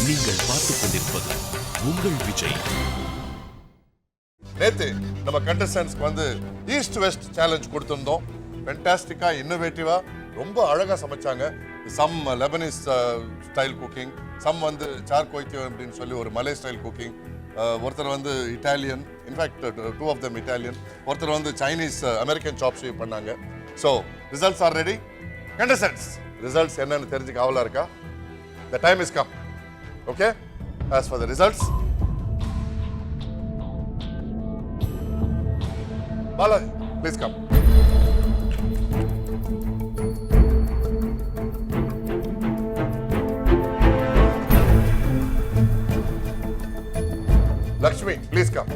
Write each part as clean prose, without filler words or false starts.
நீங்கள் பார்த்துக் கொண்டிருப்பது உங்கள் விஜய். நேத்து நம்ம கண்டஸ்டன்ஸ்க்கு வந்து ஈஸ்ட் வெஸ்ட் சேலஞ்ச் கொடுத்திருந்தோம். ஃபென்டாஸ்டிக்கா, இன்னோவேட்டிவா, ரொம்ப அழகா சமைச்சாங்க. Some Lebanese style cooking, some வந்து சார்கோய்த்தியம் அப்படின்னு சொல்லி ஒரு மலை ஸ்டைல் குக்கிங், ஒருத்தர் வந்து Italian, in fact 2 of them Italian, ஒருத்தர் வந்து சைனீஸ் அமெரிக்கன் சாப் ஷேவ் பண்ணாங்க. So results are ready. Contestants results என்னன்னு தெரிஞ்சுக்க ஆவலா இருக்கா? The time is come. Okay? As for the results, Balaji, please come. Lakshmi, please come.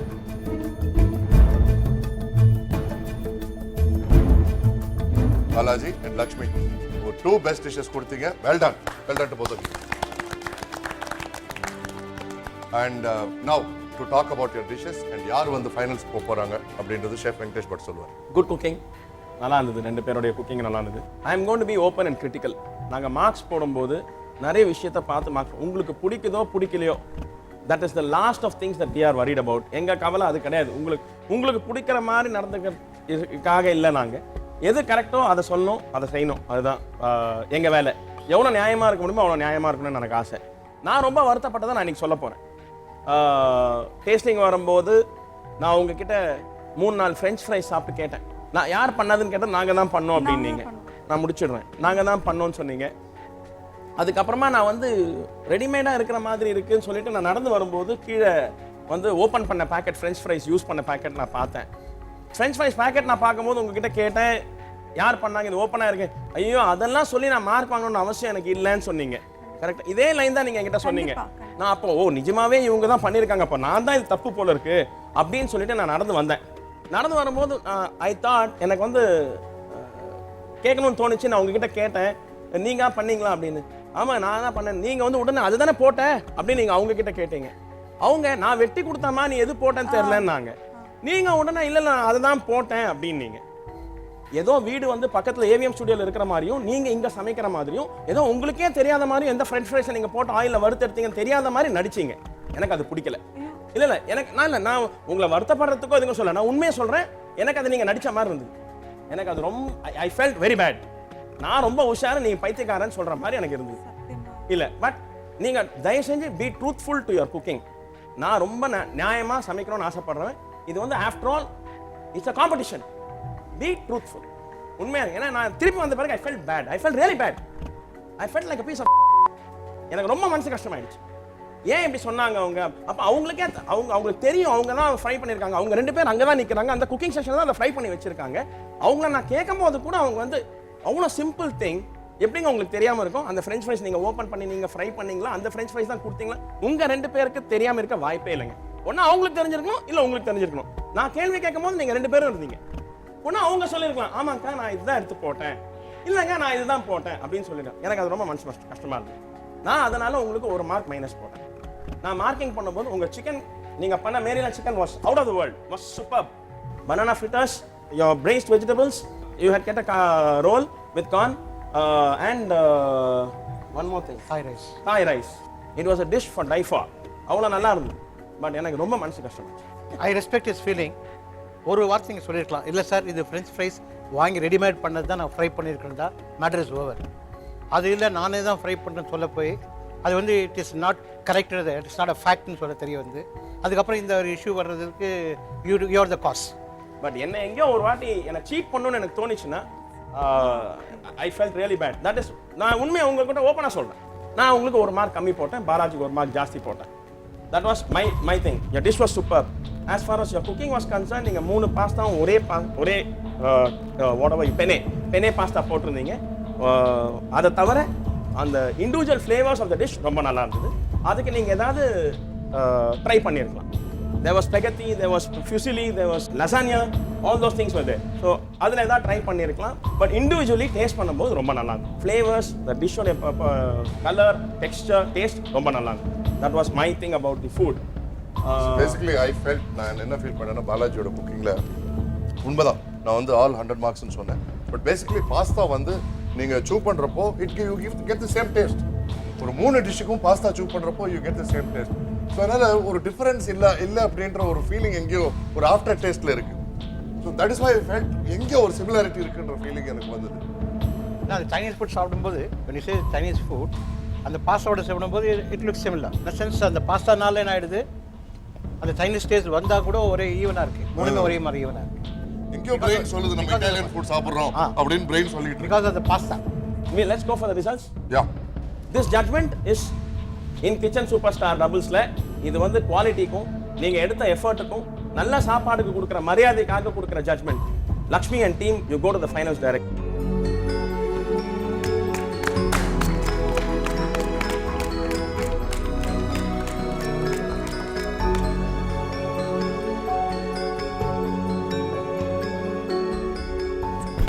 Balaji and Lakshmi, you 2 best dishes கொடுத்தீங்க. Well done. Well done to both of you. And now to talk about your dishes and யார் வந்து finals போறாங்க அப்படின்றது chef Venkatesh Bhat சொல்லுவார். Good cooking நல்லா இருந்தது, 2 பேருடைய cooking நல்லா இருந்தது. I am going to be open and critical. நாங்கள் மார்க்ஸ் போடும்போது நிறைய விஷயத்தை பார்த்து மார்க் உங்களுக்கு பிடிக்குதோ பிடிக்கலையோ, that is the last of things that we are worried about. எங்கள் கவலை அது கிடையாது. உங்களுக்கு பிடிக்கிற மாதிரி நடந்துக்கிறதுக்காக இல்லை. நாங்கள் எது கரெக்டோ அதை சொல்லணும், அதை செய்யணும். அதுதான் எங்கள் வேலை. எவ்வளோ நியாயமாக இருக்க முடியுமோ அவ்வளோ நியாயமாக இருக்கணும்னு எனக்கு ஆசை. நான் ரொம்ப வருத்தப்பட்டதை நான் இன்றைக்கி சொல்ல போகிறேன். டேஸ்டிங் வரும்போது நான் உங்ககிட்ட 3-4 ஃப்ரெஞ்ச் ஃப்ரைஸ் சாப்பிட்டு கேட்டேன். நான் யார் பண்ணதுன்னு கேட்டால் நாங்கள் தான் பண்ணோம் அப்படின்னீங்க. நான் முடிச்சிடுறேன், நாங்கள் தான் பண்ணோன்னு சொன்னீங்க. அதுக்கப்புறமா நான் வந்து ரெடிமேடாக இருக்கிற மாதிரி இருக்குன்னு சொல்லிட்டு நான் நடந்து வரும்போது கீழே வந்து ஓப்பன் பண்ண பேக்கெட் ஃப்ரெஞ்ச் ஃப்ரைஸ் யூஸ் பண்ண பேக்கெட் நான் பார்த்தேன். ஃப்ரெஞ்ச் ஃப்ரைஸ் பேக்கெட் நான் பார்க்கும்போது உங்ககிட்ட கேட்டேன் யார் பண்ணாங்க, இது ஓப்பனாக இருக்கு. ஐயோ அதெல்லாம் சொல்லி நான் மார்க் வாங்கணும்னு அவசியம் எனக்கு இல்லைன்னு சொன்னீங்க. கரெக்ட், இதே லைன் தான் நீங்கள் என்கிட்ட சொன்னீங்க. நான் அப்போ நிஜமாவே இவங்க தான் பண்ணியிருக்காங்க, அப்போ நான் தான் இது தப்பு போல இருக்கு அப்படின்னு சொல்லிட்டு நான் நடந்து வந்தேன். நடந்து வரும்போது ஐ தாட் எனக்கு வந்து கேட்கணும்னு தோணுச்சு. நான் உங்ககிட்ட கேட்டேன் நீங்கள் பண்ணீங்களா அப்படின்னு. ஆமாம் நான் தான் பண்ணேன். நீங்கள் வந்து உடனே அதுதானே போட்டேன் அப்படின்னு நீங்கள் அவங்க கிட்ட கேட்டீங்க. அவங்க நான் வெட்டி கொடுத்தாமா நீ எது போட்டேன்னு தெரிலன்னாங்க. நீங்கள் உடனே இல்லை நான் அதை தான் போட்டேன் அப்படின்னீங்க. ஏதோ வீடு வந்து பக்கத்தில் ஏவிஎம் ஸ்டுடியோவில் இருக்கிற மாதிரியும் நீங்கள் இங்கே சமைக்கிற மாதிரியும் ஏதோ உங்களுக்கே தெரியாத மாதிரியும் எந்த ஃப்ரெஞ்ச் ஃப்ரைஸை நீங்கள் போட்டு ஆயிலில் வறுத்தெடுத்தீங்கன்னு தெரியாத மாதிரி நடிச்சிங்க. எனக்கு அது பிடிக்கல. இல்லை எனக்கு நான் உங்களை வருத்தப்படுறதுக்கோ எதுவும் சொல்ல, நான் உண்மையை சொல்கிறேன். எனக்கு அதை நீங்கள் நடித்த மாதிரி இருந்தது. எனக்கு அது ரொம்ப ஐ ஃபெல்ட் வெரி பேட். நான் ரொம்ப உஷாரு, நீங்கள் பைத்தியக்காரன்னு சொல்கிற மாதிரி எனக்கு இருந்தது. இல்லை பட் நீங்கள் தயவு செஞ்சு be truthful to your cooking. நான் ரொம்ப நியாயமாக சமைக்கணும்னு ஆசைப்படுறேன். இது வந்து after all it's a competition. Be truthful. உண்மையாக ஏன்னா நான் திருப்பி வந்த பிறகு I felt bad. I felt really bad. I felt like a piece of எனக்கு ரொம்ப மனசு கஷ்டமாயிடுச்சு. ஏன் இப்படி சொன்னாங்க அவங்க? அப்போ அவங்களுக்கே அவங்களுக்கு தெரியும், அவங்க தான் ஃப்ரை பண்ணியிருக்காங்க. அவங்க 2 பேர் அங்கே தான் நிற்கிறாங்க, அந்த குக்கிங் செஷனில் தான் அதை ஃப்ரை பண்ணி வச்சிருக்காங்க. அவங்கள நான் கேட்கும் போது கூட அவங்க வந்து அவ்வளோ சிம்பிள் திங் எப்படிங்க உங்களுக்கு தெரியாமல் இருக்கும்? அந்த ஃப்ரெஞ்ச் ஃப்ரைஸ் நீங்கள் ஓப்பன் பண்ணி நீங்கள் ஃப்ரை பண்ணீங்களா, அந்த ஃப்ரெஞ்ச் ஃப்ரைஸ் தான் கொடுத்தீங்களா? உங்கள் 2 பேருக்கு தெரியாமல் இருக்க வாய்ப்பே இல்லைங்க. ஒன்றா அவங்களுக்கு தெரிஞ்சிருக்கணும், இல்லை உங்களுக்கு தெரிஞ்சிருக்கணும். நான் கேள்வி கேட்கும் போது நீங்கள் 2 பேரும் இருந்தீங்க. ஒன்று அவங்க சொல்லியிருக்கலாம், ஆமாக்கா நான் இதுதான் எடுத்து போட்டேன், இல்லைங்க நான் இதுதான் போட்டேன் அப்படின்னு சொல்லியிருக்கேன். எனக்கு அது ரொம்ப மனசு கஷ்டமாக இருந்தது. நான் அதனால் உங்களுக்கு 1 மார்க் மைனஸ் போட்டேன். நான் மார்க்கிங் பண்ணும்போது உங்கள் சிக்கன் நீங்கள் பண்ண marina chicken was out of the world, was super. Banana fritters, your braised vegetables, you had get a roll with corn and one more thing, Thai rice. It was a dish for die for. அவ்வளோ நல்லா இருந்தது. But எனக்கு ரொம்ப மனசு கஷ்டமாச்சு. I respect his feeling. ஒரு வார்த்தை நீங்கள் சொல்லியிருக்கலாம், இல்லை சார் இது ஃப்ரெஞ்ச் ஃப்ரைஸ் வாங்கி ரெடிமேட் பண்ணது தான் நான் ஃப்ரை பண்ணியிருக்கேன்டா, மேட்டர் இஸ் ஓவர். அது இல்லை நானே தான் ஃப்ரை பண்ணுறேன்னு சொல்ல போய் அது வந்து it is not correct, it is not a ஃபேக்ட்னு சொல்ல தெரிய வந்து அதுக்கப்புறம் இந்த ஒரு இஷ்யூ வர்றதுக்கு you are the cause. But என்ன எங்கேயோ ஒரு வாட்டி என்னை சீட் பண்ணணும்னு எனக்கு தோணுச்சுன்னா I felt really bad. That is நான் உண்மையை உங்கள்கிட்ட ஓப்பனாக சொல்கிறேன். நான் உங்களுக்கு 1 மார்க் கம்மி போட்டேன், பாலாஜிக்கு 1 மார்க் ஜாஸ்தி போட்டேன். That was my thing. Your dish was superb. As far as your cooking was concerned, நீங்க 3 பாஸ்தாவும் ஒரே whatever பெனே பாஸ்தா போட்டிருந்தீங்க. அதை தவிர அந்த individual flavours of the dish ரொம்ப நல்லா இருந்தது. அதுக்கு நீங்கள் ஏதாவது ட்ரை பண்ணியிருக்கலாம். There was spaghetti, there was fusilli, there was lasagna, all those things were there. So அதில் ஏதாவது ட்ரை பண்ணியிருக்கலாம். பட் இண்டிவிஜுவலி டேஸ்ட் பண்ணும்போது ரொம்ப நல்லா இருக்கும். ஃப்ளேவர்ஸ், த டிஷ்ஷோட கலர், டெக்ஸ்டர், டேஸ்ட் ரொம்ப நல்லா இருக்கும். That was my thing about the food. Basically I felt நான் என்ன ஃபீல் பண்ணேன்னா பாலாஜியோட குக்கிங்கில் உண்மைதான் நான் வந்து ஆல் 100 மார்க்ஸ்னு சொன்னேன். பட் பேசிக்கலி பாஸ்தா வந்து நீங்கள் சூ பண்ணுறப்போ it you get the same taste. ஒரு 3 டிஷ்ஷுக்கும் பாஸ்தா சூஸ் பண்றப்போ you get the same taste. So அதனால ஒரு டிஃபரன்ஸ் இல்லை அப்படின்ற ஒரு ஃபீலிங் எங்கேயோ ஒரு ஆஃப்டர் டேஸ்ட்ல இருக்கு. So that is why I felt எங்கேயோ ஒரு சிமிலாரிட்டி இருக்குன்ற ஃபீலிங் எனக்கு வந்தது. நான் சைனீஸ் ஃபுட் சாப்பிடும்போது when you say Chinese food அந்த பாஸ்தாவோட சாப்பிடும்போது இட் லுக்ஸ் சிமிலர். இந்த சென்ஸ் அந்த பாஸ்தானால என்ன ஆயிடுது, அந்த சைனீஸ் டேஸ்ட் வந்தால் கூட ஒரே ஈவனாக இருக்கு, மூணுமே ஒரே மாதிரி ஈவனாக இருக்கு. எங்கேயோ பிரெயின் சொல்லுது நம்ம இட்டாலியன் ஃபுட் சாப்பிடுறோம் அப்படின்னு பிரெயின் சொல்லிட்டு இருக்கு. Because of the pasta. Let's go for the results. Yeah This judgment is in Kitchen Superstar Doublesல இது வந்து குவாலிட்டிக்கும் நீங்க எடுத்த எஃபர்ட்டுக்கும் நல்ல சாப்பாடுக்கு கொடுக்குற மரியாதைக்காக கொடுக்குற judgement. Lakshmi and team, you go to the finals direct.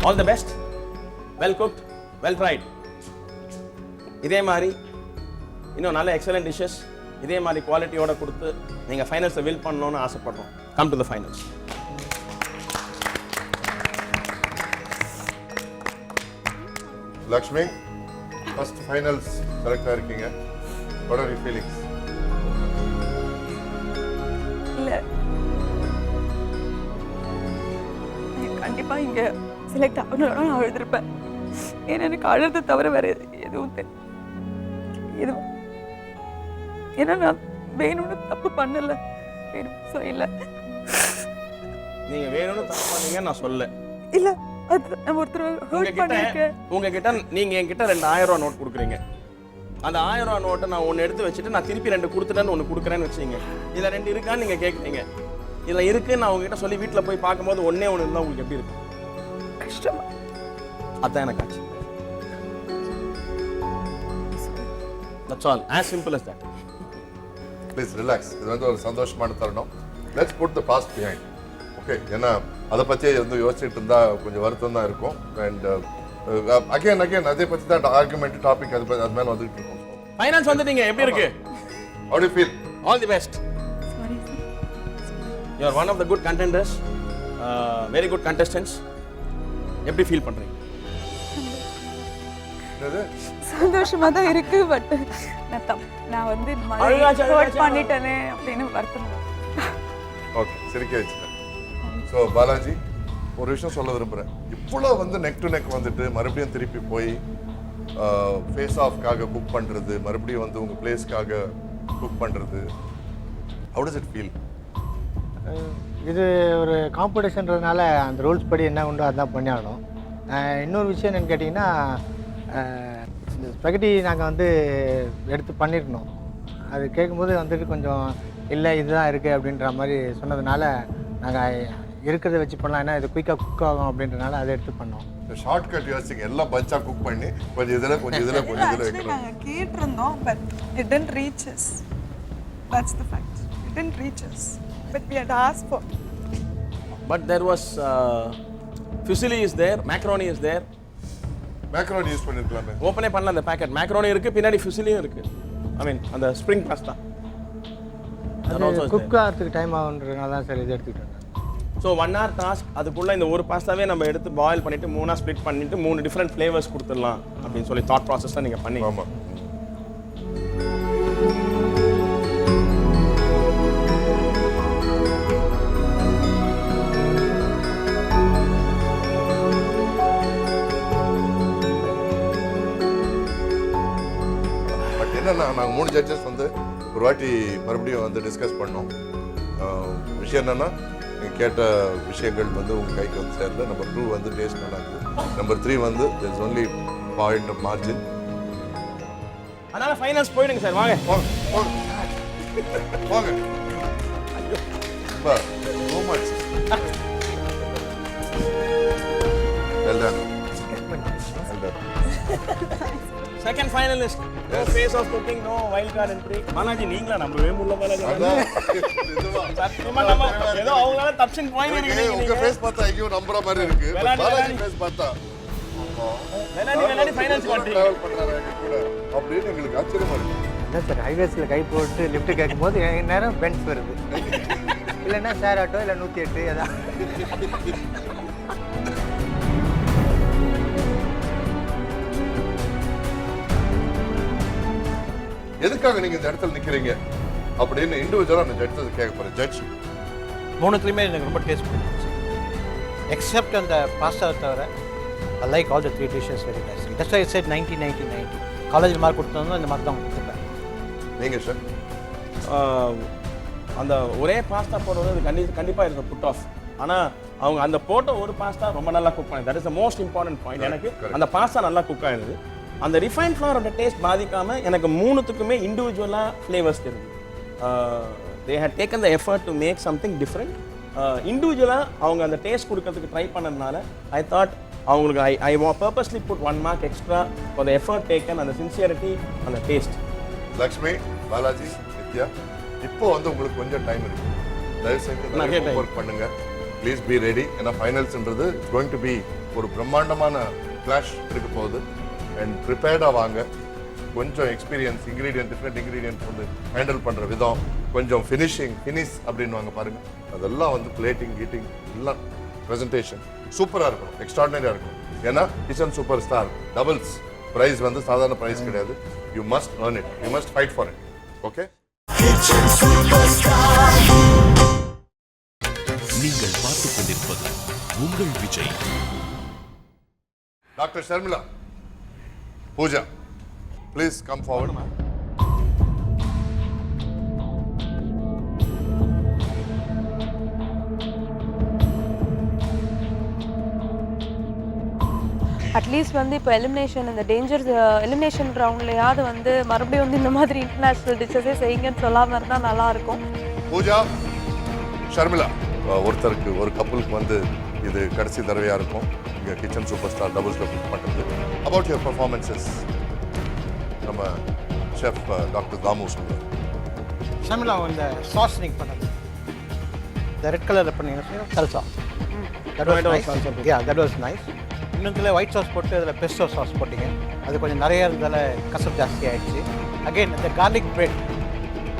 All the best. Well cooked, well tried. இதே மாதிரி இன்னும் நல்ல எக்ஸலண்ட் டிஷ்ஷஸ் இதே மாதிரி குவாலிட்டியோட கொடுத்து நீங்கள் ஃபைனல்ஸை வில் பண்ணணும்னு ஆசைப்படுறோம். Come to the finals. Lakshmi, first finals select ஆயிருக்கீங்க. What are you feelings? இல்ல கண்டிப்பா இங்க செலக்ட் ஆகணும்னா நான் எழுதிருப்பேன். ஏன்னா எனக்கு அழுது தவிர வேற எதுவும் எதுவும் ஏன்னா நான் வேணும்னு தப்பு பண்ணல, வேணும் இல்ல நீங்க வேணும்னு தப்பு பண்ணீங்க நான் சொல்ல இல்ல. அது நான் ஒருத்தர் ஹர்ட் பண்ணிருக்கேன். உங்ககிட்ட நீங்க என்கிட்ட 2000 ரூபா நோட் கொடுக்குறீங்க. அந்த 1000 ரூபா நோட்டை நான் ஒன்று எடுத்து வச்சுட்டு நான் திருப்பி 2 கொடுத்துட்டேன்னு ஒன்று கொடுக்குறேன்னு வச்சுங்க. இதில் 2 இருக்கான்னு நீங்கள் கேட்குறீங்க. இதில் இருக்குன்னு நான் உங்ககிட்ட சொல்லி வீட்டில் போய் பார்க்கும்போது ஒன்றே ஒன்று இருந்தால் உங்களுக்கு எப்படி இருக்கும்? கஷ்டமா. அதான் எனக்கு ஆச்சு. That's all. As simple as that. Please relax. இது வந்து ஒரு சந்தோஷமான தருணம். Let's put the past behind. Okay, ஏன்னா அதை பற்றியே வந்து யோசிச்சுட்டு இருந்தால் கொஞ்சம் வருத்தம் தான் இருக்கும். அண்ட் அகைன் அதை பற்றி தான் ஆர்குமெண்ட் டாபிக் அது மேலே வந்துட்டு இருக்கோம். ஃபைனான்ஸ் வந்துட்டீங்க, எப்படி இருக்கு? How do you feel? All the best. Sorry sir. You are one of the good contenders. Very good contestants. எப்படி ஃபீல் பண்றீங்க? என்னது? சந்தோஷமா தான் இருக்கு. பட் நான் வந்து இந்த மாதிரி ஹர்ட் பண்ணிட்டேனே அப்படின்னு வருத்தம். ஓகே, சிரிக்க வச்சுட்டேன். ஸோ பாலாஜி, ஒரு விஷயம் சொல்ல விரும்புகிறேன். இவ்வளோ வந்து நெக் டு நெக் வந்துட்டு மறுபடியும் திருப்பி போய் ஃபேஸ் ஆஃப்காக குக் பண்ணுறது, மறுபடியும் வந்து உங்கள் பிளேஸ்க்காக குக் பண்ணுறது, ஹவு டஸ் இட் ஃபீல்? இது ஒரு காம்படிஷன்றதுனால அந்த ரூல்ஸ் படி என்ன உண்டோ அதான் பண்ணி ஆகணும். இன்னொரு விஷயம் என்னென்னு கேட்டிங்கன்னா, இந்த ஸ்பெகட்டி நாங்கள் வந்து எடுத்து பண்ணியிருக்கணும். அது கேட்கும்போது வந்துட்டு கொஞ்சம் இல்லை இதுதான் இருக்குது அப்படின்ற மாதிரி சொன்னதுனால நாங்கள் இருக்கிறத வச்சு பண்ணலாம், ஏன்னா இது குயிக்காக குக் ஆகும் அப்படின்றனால அதை எடுத்து பண்ணோம். ஷார்ட் கட் யோசிச்சிங்க, எல்லாம் பஞ்சாக குக் பண்ணி கொஞ்சம் இதில் கொஞ்சம் இதில் கொஞ்சம் இதில் வைக்கணும். நாங்கள் கேட்டிருந்தோம், but it didn't reach us. That's the fact. It didn't reach us, but we had asked for. But there was fusilli is there, macaroni is there. Macaroni use பண்ணிருக்கலாமே. ஓப்பனே பண்ணல அந்த பேக்கெட். மேக்ரோனி இருக்கு, பின்னாடி fusilliயும் இருக்கு. ஐ மீன் அந்த ஸ்ப்ரிங் பாஸ்தா. அது cook ஆகிறதுக்கு டைம் ஆகுன்றதுனால தான் சார் இது எடுத்துக்கிட்டேன். So 1 hour task. அதுக்குள்ளே இந்த ஒரு பாஸ்தாவே நம்ம எடுத்து பாயில் பண்ணிவிட்டு 3 ஸ்ப்ளிட் பண்ணிவிட்டு 3 டிஃப்ரெண்ட் ஃப்ளேவர்ஸ் கொடுத்துடலாம் அப்படின்னு சொல்லி தாட் ப்ராசஸ் தான் நீங்கள் பண்ணி. ஆமாம். பட் என்னன்னா, நாங்கள் 3 ஜட்ஜஸ் வந்து ஒரு வாட்டி மறுபடியும் வந்து டிஸ்கஸ் பண்ணோம். விஷயம் என்னன்னா, நீங்கள் கேட்ட விஷயங்கள் வந்து உங்கள் கைக்கு வந்து சேரல. நம்பர் 2 வந்து டேஸ்ட் நல்லா இருக்குது. நம்பர் 3 வந்து there is only point of margin. அதனால ஃபைனல்ஸ் போயிடுங்க சார். வாங்க வாங்க வாங்க. So much. Well done. Well done. Second finalist. No face off cooking, no wild card entry. Balaji நீங்களா நம்பவே முடியல பாலாஜி. அதான் சத்தியமா நம்ம ஏதோ அவங்களால தப்ஷன் பாயிண்ட் உங்க இருக்கு. ஃபேஸ் பார்த்தா ஐயோ நம்புற மாதிரி இருக்கு. பாலாஜி ஃபேஸ் பார்த்தா வெலாடி ஃபைனல்ஸ் வந்துட்டீங்க. டிராவல் பண்றாங்க எங்க கூட அப்படின்னு எங்களுக்கு ஆச்சரியமா இருக்கு. இல்லை சார், ஹைவேஸில் கை போட்டு லிஃப்ட் கேட்கும்போது நேரம் பென்ஸ் வருது, இல்லைன்னா ஷேர் ஆட்டோ இல்லை 108 அதான். எதுக்காக நீங்க இந்த இடத்துல நிக்கிறீங்க அப்படின்னு இண்டிவிஜுவலா அந்த ஜட்ஜஸ் கேட்க போறேன். ஜட்ஜ், மூணுத்துலையுமே எனக்கு ரொம்ப டேஸ்ட் பிடிச்சிருச்சு. எக்ஸப்ட் அந்த பாஸ்தாவை தவிர I like all the 3 dishes very nice. That's why I said 90 90 90. காலேஜில் மார்க் கொடுத்தோம்னா இந்த மாதிரி தான் கொடுத்துருப்பேன். நீங்க சார்? அந்த ஒரே பாஸ்தா போடுறது அது கண்டிப்பாக இருக்க புட் ஆஃப். ஆனால் அவங்க அந்த போட்ட ஒரு பாஸ்தா ரொம்ப நல்லா குக் பண்ணி, that is the most important point. எனக்கு அந்த பாஸ்தா நல்லா குக் ஆயிருது. அந்த ரிஃபைன் ஃப்ளவரோட டேஸ்ட் பாதிக்காமல் எனக்கு மூணுத்துக்குமே இண்டிவிஜுவலாக ஃப்ளேவர்ஸ் தெரியுது. They had taken the effort to make something different. இண்டிவிஜுவலாக அவங்க அந்த டேஸ்ட் கொடுக்கறதுக்கு ட்ரை பண்ணதுனால ஐ தாட் அவங்களுக்கு I purposely put 1 mark extra for the effort taken, அந்த சின்சியரிட்டி, அந்த டேஸ்ட். லக்ஷ்மி, பாலாஜி, நித்யா, இப்போ வந்து உங்களுக்கு கொஞ்சம் டைம் இருக்கு. தயவு செஞ்சு ஒர்க் பண்ணுங்க. Please be ready. ஏன்னா ஃபைனல்ஸ்ன்றது இட்ஸ் கோயிங் டு பி ஒரு பிரம்மாண்டமான கிளாஷ் இருக்க போகுது. அண்ட் ப்ரிப்பேர்டாக வாங்க. கொஞ்சம் எக்ஸ்பீரியன்ஸ், டிஃப்ரெண்ட் இன்க்ரீடியன்ட் வந்து ஹேண்டில் பண்ணுற விதம், கொஞ்சம் ஃபினிஷ் அப்படின்னு வாங்க பாருங்க. அதெல்லாம் வந்து பிளேட்டிங், கீட்டிங் எல்லாம் ப்ரெசன்டேஷன் சூப்பராக இருக்கும், எக்ஸ்ட்ராடினரியாக இருக்கும். ஏன்னா kitchen super star doubles prize வந்து சாதாரண ப்ரைஸ் கிடையாது. You must earn it, you must fight for it. Okay, நீங்கள் பார்த்துக் கொண்டிருப்பது உங்கள் Vijay. Doctor Sharmila, Pooja, please come forward. At least வந்து இப்போ இந்த டேஞ்சர் எலிமினேஷன் ரவுண்ட்லையாவது வந்து மறுபடியும் வந்து இந்த மாதிரி இன்டர்நேஷ்னல் டிஷ்ஷஸே செய்யுங்கன்னு சொல்லாமல் இருந்தால் நல்லாயிருக்கும். பூஜா, ஷர்மிளா, ஒருத்தருக்கு ஒரு கப்பலுக்கு வந்து இது கடைசி தடவையாக இருக்கும் இங்கே கிச்சன் சூப்பர் ஸ்டார் டபுள்ஸில் புக் பண்ணுறது. அபவுட் யுவர் பர்ஃபார்மன்ஸஸ் நம்ம ஷெஃப் டாக்டர் தாமு சொல்லுவார். ஷர்மிளா, இந்த சாஸ் நீங்கள் பண்ணது இந்த ரெட் கலரில் பண்ணீங்கன்னா சல்சா, தட் வாஸ் நைஸ். இன்னொன்றில் ஒயிட் சாஸ் போட்டு அதில் பெஸ்டோ சாஸ் போட்டிங்க, அது கொஞ்சம் நிறையா இருந்ததால் கசப்பு ஜாஸ்தி ஆகிடுச்சு. அகெயின் இந்த கார்லிக் பிரெட்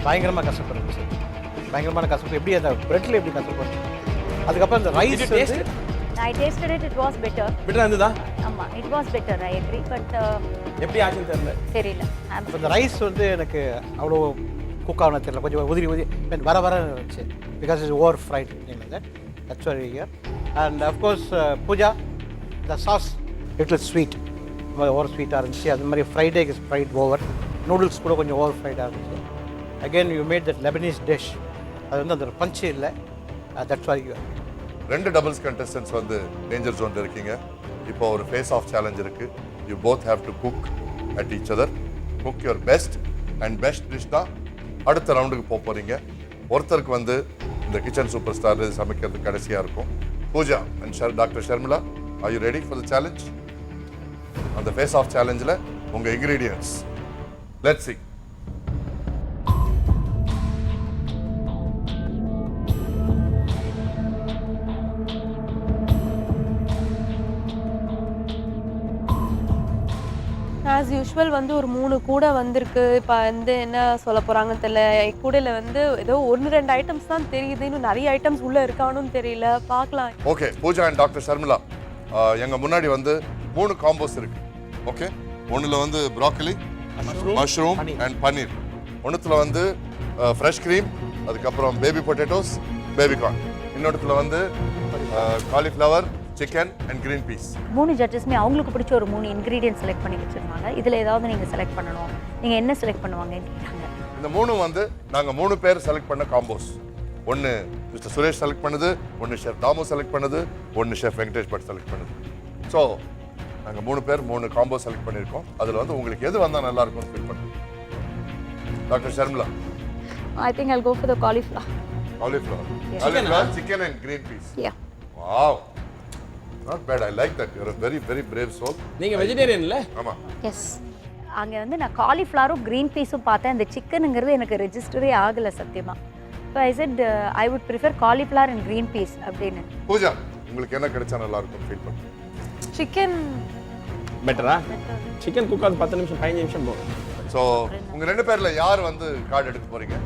பயங்கரமாக கசப்பு இருந்துச்சு, பயங்கரமான கசப்பு. எப்படி அந்த பிரெட்டில் எப்படி கசப்பு இருந்துச்சு. அதுக்கப்புறம் இந்த rice taste I tasted it, it was better. பெட்டரா இருந்ததா? ஆமா, it was better, I agree, but எப்படி ஆச்சுன்னு தெரியல. இந்த ரைஸ் வந்து எனக்கு அவ்வளோ குக் ஆகணும் தெரியல, கொஞ்சம் உதிரி வர இருந்துச்சு. Because it's over fried that's very here. And of course Pooja, the sauce little sweet, over ஸ்வீட்டாக இருந்துச்சு. அது மாதிரி fried egg is fried over, noodles கூட கொஞ்சம் ஓவர் ஃப்ரைடாக இருந்துச்சு. Again you made that Lebanese dish, அது வந்து அந்த பஞ்சு இல்லை. That's why you. 2 doubles contestants வந்து டேஞ்சர் ஜோன்ல இருக்கீங்க. இப்போ ஒரு ஃபேஸ் ஆஃப் சேலஞ்ச் இருக்கு. You both have to cook at each other. Cook your best and best dish தான் அடுத்த ரவுண்டுக்கு போக போறீங்க. ஒருத்தருக்கு வந்து இந்த கிச்சன் சூப்பர் ஸ்டார் சமைக்கிறது கடைசியாக இருக்கும். Pooja and doctor Sharmila, are you ready for the challenge? அந்த ஃபேஸ் ஆஃப் சேலஞ்சில் உங்கள் ingredients let's see. As usual வந்து ஒரு 3 கூடை வந்திருக்கு. இப்போ வந்து என்ன சொல்ல போகிறாங்கன்னு தெரியல. கூடையில் வந்து ஏதோ 1-2 ஐட்டம்ஸ் தான் தெரியுது, இன்னும் நிறைய ஐட்டம்ஸ் உள்ளே இருக்கானும் தெரியல, பார்க்கலாம். Okay, Pooja and doctor Sharmila, எங்கள் முன்னாடி வந்து 3 காம்போஸ் இருக்கு. ஓகே, ஒன்றில் வந்து ப்ராக்கலி, மஷ்ரூம் அண்ட் பன்னீர். ஒன்றுத்துல வந்து ஃப்ரெஷ் க்ரீம், அதுக்கப்புறம் பேபி பொட்டேட்டோஸ், பேபிகார்ன். இன்னொருத்துல வந்து cauliflower, chicken and green peas. 3 ஜட்ஜஸ்மே அவங்களுக்கு பிடிச்ச ஒரு 3 இன்க்ரீடியன்ட் செலக்ட் பண்ணி வச்சிருந்தாங்க. இதில் ஏதாவது நீங்கள் செலக்ட் பண்ணணும், நீங்கள் என்ன செலக்ட் பண்ணுவாங்கன்னு கேட்டாங்க. இந்த 3 வந்து நாங்கள் 3 பேர் செலக்ட் பண்ண காம்போஸ். ஒன்று மிஸ்டர் சுரேஷ் செலக்ட் பண்ணுது, ஒன்று ஷெஃப் தாமு செலக்ட் பண்ணுது, ஒன்று ஷெஃப் வெங்கடேஷ் பட் செலக்ட் பண்ணுது. ஸோ நாங்கள் 3 பேர் 3 காம்போ செலக்ட் பண்ணியிருக்கோம். அதில் வந்து உங்களுக்கு எது வந்தால் நல்லா இருக்கும்னு ஃபீல் பண்ணுங்க. Doctor Sharmila, I think I'll go for the cauliflower. Cauliflower, chicken and green peas. Yeah. Wow. Not bad. I like that. You're a very, very brave soul. நீங்க வெஜிடேரியன் இல்ல? ஆமா. எஸ், அங்கே வந்து நான் காலிஃப்ளவரும் க்ரீன் பீஸும் பார்த்தேன். இந்த சிக்கனுங்கிறது எனக்கு ரெஜிஸ்டரே ஆகலை சத்தியமாக. So I set I would prefer cauliflower and green peas அப்படின்னு. பூஜா, உங்களுக்கு என்ன கிடைச்சா நல்லா இருக்கும் ஃபீல் பண்ணுங்க. சிக்கன் பெட்டரா? சிக்கன் குக் ஆகுது 10 நிமிஷம் 15 நிமிஷம் போகும். ஸோ உங்க 2 பேர்ல யார் வந்து கார்டு எடுக்க போறீங்க?